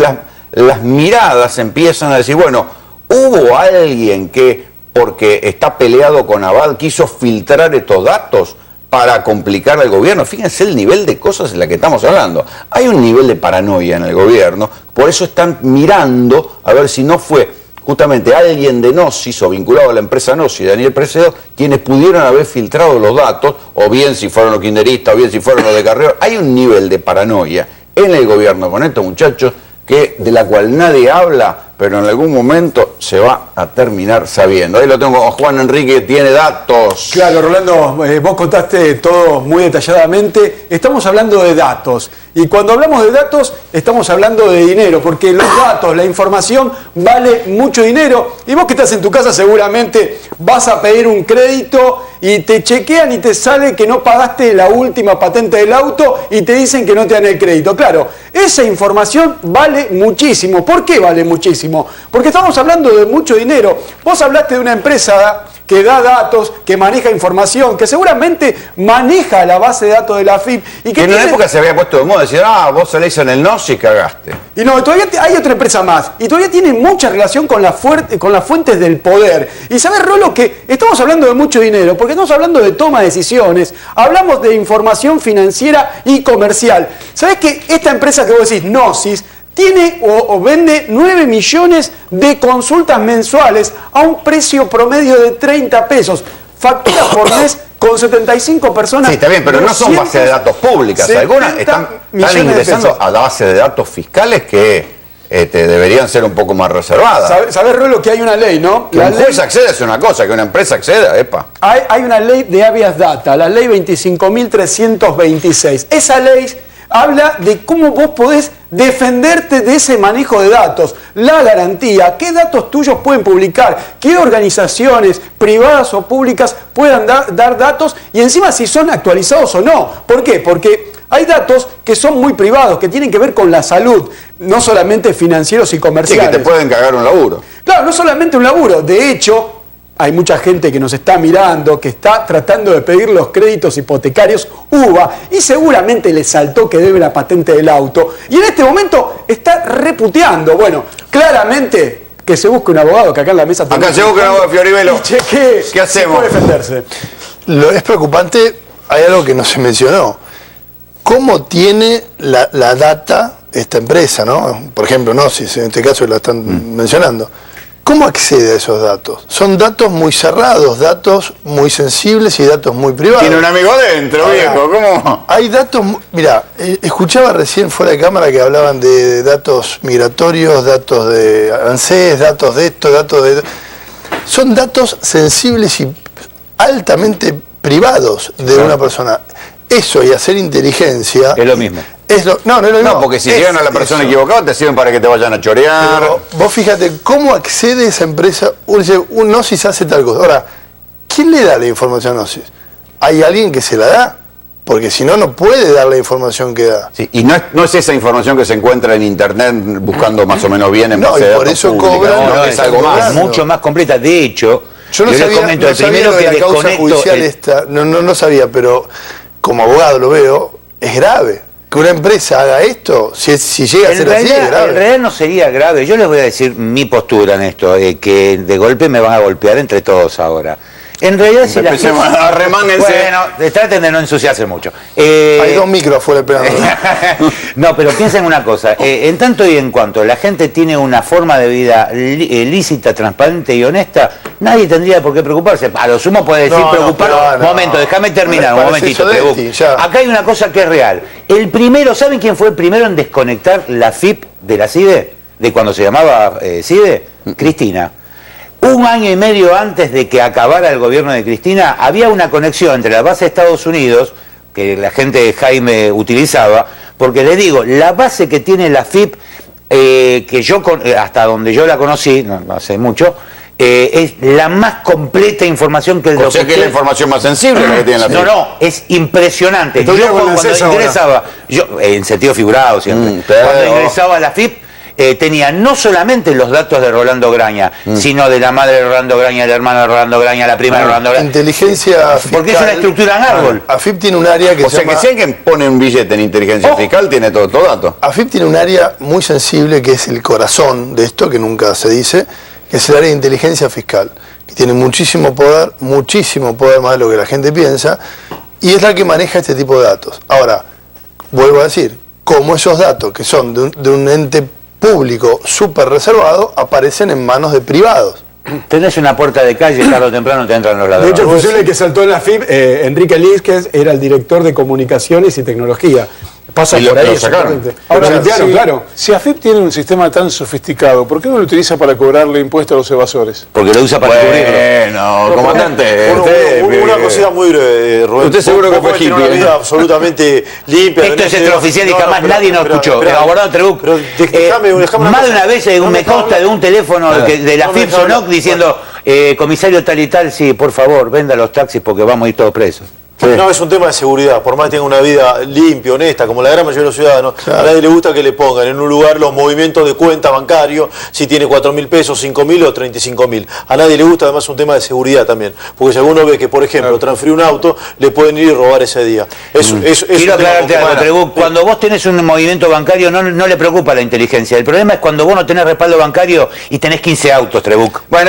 las miradas empiezan a decir, bueno, hubo alguien que, porque está peleado con Abad, quiso filtrar estos datos para complicar al gobierno. Fíjense el nivel de cosas en la que estamos hablando. Hay un nivel de paranoia en el gobierno, por eso están mirando a ver si no fue justamente alguien de Gnosis o vinculado a la empresa Gnosis, Daniel Precedo, quienes pudieron haber filtrado los datos, o bien si fueron los kirchneristas, o bien si fueron los de Carrió. Hay un nivel de paranoia en el gobierno con estos muchachos de la cual nadie habla, pero en algún momento se va a terminar sabiendo. Ahí lo tengo con Juan Enrique, tiene datos. Claro, Rolando, vos contaste todo muy detalladamente. Estamos hablando de datos. Y cuando hablamos de datos, estamos hablando de dinero, porque los datos, la información, vale mucho dinero. Y vos que estás en tu casa seguramente vas a pedir un crédito y te chequean y te sale que no pagaste la última patente del auto y te dicen que no te dan el crédito. Claro, esa información vale muchísimo. ¿Por qué vale muchísimo? Porque estamos hablando de mucho dinero. Vos hablaste de una empresa que da datos, que maneja información, que seguramente maneja la base de datos de la AFIP. Y que en una época se había puesto de moda decir, vos salís en el Gnosis y cagaste. Y no, todavía hay otra empresa más. Y todavía tiene mucha relación con las fuentes del poder. Y sabés, Rolo, que estamos hablando de mucho dinero, porque estamos hablando de toma de decisiones, hablamos de información financiera y comercial. ¿Sabés que esta empresa que vos decís, Gnosis, tiene o vende 9 millones de consultas mensuales a un precio promedio de 30 pesos? Factura por mes con 75 personas. Sí, está bien, pero no son bases de datos públicas. Algunas están ingresando a la base de datos fiscales que deberían ser un poco más reservadas. ¿Sabés, Rolo, que hay una ley, no? Que un juez acceda es una cosa, que una empresa acceda, Hay una ley de habeas data, la ley 25.326. Esa ley habla de cómo vos podés defenderte de ese manejo de datos, la garantía, qué datos tuyos pueden publicar, qué organizaciones privadas o públicas puedan dar datos y encima si son actualizados o no. ¿Por qué? Porque hay datos que son muy privados, que tienen que ver con la salud, no solamente financieros y comerciales. Sí, que te pueden cagar un laburo. Claro, no solamente un laburo. De hecho, hay mucha gente que nos está mirando, que está tratando de pedir los créditos hipotecarios UBA y seguramente le saltó que debe la patente del auto. Y en este momento está reputeando. Bueno, claramente que se busque un abogado, que acá en la mesa... Acá se busca un abogado, Fioribelo. ¿Qué hacemos? Puede defenderse. Es preocupante, hay algo que no se mencionó. ¿Cómo tiene la data esta empresa, no? Por ejemplo, Gnosis, en este caso la están mencionando. ¿Cómo accede a esos datos? Son datos muy cerrados, datos muy sensibles y datos muy privados. Tiene un amigo adentro, viejo, ¿cómo? Hay datos... Mirá, escuchaba recién fuera de cámara que hablaban de datos migratorios, datos de ANSES, datos de esto, datos de... Son datos sensibles y altamente privados de una persona. Eso y hacer inteligencia... Es lo mismo. No, no es lo mismo. No, porque si llegan a la persona equivocada te sirven para que te vayan a chorear. Pero vos fíjate cómo accede esa empresa. Uno dice, un Gnosis hace tal cosa. Ahora, ¿quién le da la información a Gnosis? ¿Hay alguien que se la da? Porque si no, no puede dar la información que da. Sí, y no es esa información que se encuentra en internet buscando más o menos bien en base de datos públicos. No, y por eso cobran. No, es algo más. Es mucho más completa. De hecho, yo no sabía, comento, el primero que la causa judicial no sabía, pero como abogado lo veo, es grave. Que una empresa haga esto, si llega a ser así, es grave. En realidad no sería grave. Yo les voy a decir mi postura en esto, que de golpe me van a golpear entre todos ahora. En realidad, si la gente... Bueno, traten de no ensuciarse mucho. Hay 2 micros afuera esperando. No, pero piensen una cosa. En tanto y en cuanto la gente tiene una forma de vida lícita, transparente y honesta, nadie tendría por qué preocuparse. A lo sumo puede decir preocupar. Momento, déjame terminar un momentito. Acá hay una cosa que es real. El primero, ¿saben quién fue el primero en desconectar la FIP de la CIDE? De cuando se llamaba CIDE. Cristina. 1 año y medio antes de que acabara el gobierno de Cristina, había una conexión entre la base de Estados Unidos, que la gente de Jaime utilizaba, porque les digo, la base que tiene la FIP, que yo hasta donde yo la conocí, no hace mucho, es la más completa información que el documento. O sea que es la información más sensible la que tiene la FIP. No, es impresionante. Yo cuando ingresaba, en sentido figurado siempre, cuando ingresaba a la FIP, tenía no solamente los datos de Rolando Graña, sino de la madre de Rolando Graña, el hermano de Rolando Graña, la prima de Rolando Graña. Inteligencia fiscal. Porque es una estructura en árbol. AFIP tiene un área que se llama... que si alguien pone un billete en inteligencia fiscal, tiene todo dato. AFIP tiene un área muy sensible que es el corazón de esto, que nunca se dice, que es el área de inteligencia fiscal, que tiene muchísimo poder más de lo que la gente piensa, y es la que maneja este tipo de datos. Ahora, vuelvo a decir, como esos datos que son de un ente público súper reservado, aparecen en manos de privados. Tenés una puerta de calle, tarde o temprano te entran los De ladrones. hecho, el posible que saltó en la FIP, Enrique Lísquez, era el director de comunicaciones y tecnología. Pasa Y por ahí. lo sacaron. exactamente. Ahora, Lo limpiaron, si, claro. si AFIP tiene un sistema tan sofisticado, ¿por qué no lo utiliza para cobrarle impuestos a los evasores? Porque lo usa para cubrirlo. Bueno, comandante. Una cosita muy breve, Rubén. Usted seguro que Vos fue podés tener hippie, una vida absolutamente limpia. Esto es tenés- extraoficial y jamás nadie nos escuchó. Pero abogado Trebuch, déjame una más de cosa. una vez me consta de un teléfono de la FIP Sonoc diciendo, comisario tal y tal, sí, por favor, venda los taxis porque vamos a ir todos presos. No, es un tema de seguridad. Por más que tenga una vida limpia, honesta, como la gran mayoría de los ciudadanos, a nadie le gusta que le pongan en un lugar los movimientos de cuenta bancario, si tiene 4.000 pesos, 5.000 o 35.000. A nadie le gusta, además, un tema de seguridad también. Porque si alguno ve que, por ejemplo, transfirió un auto, le pueden ir y robar ese día. Quiero aclararte algo, Trebuch. Cuando vos tenés un movimiento bancario, no le preocupa la inteligencia. El problema es cuando vos no tenés respaldo bancario y tenés 15 autos, Trebuch. Bueno.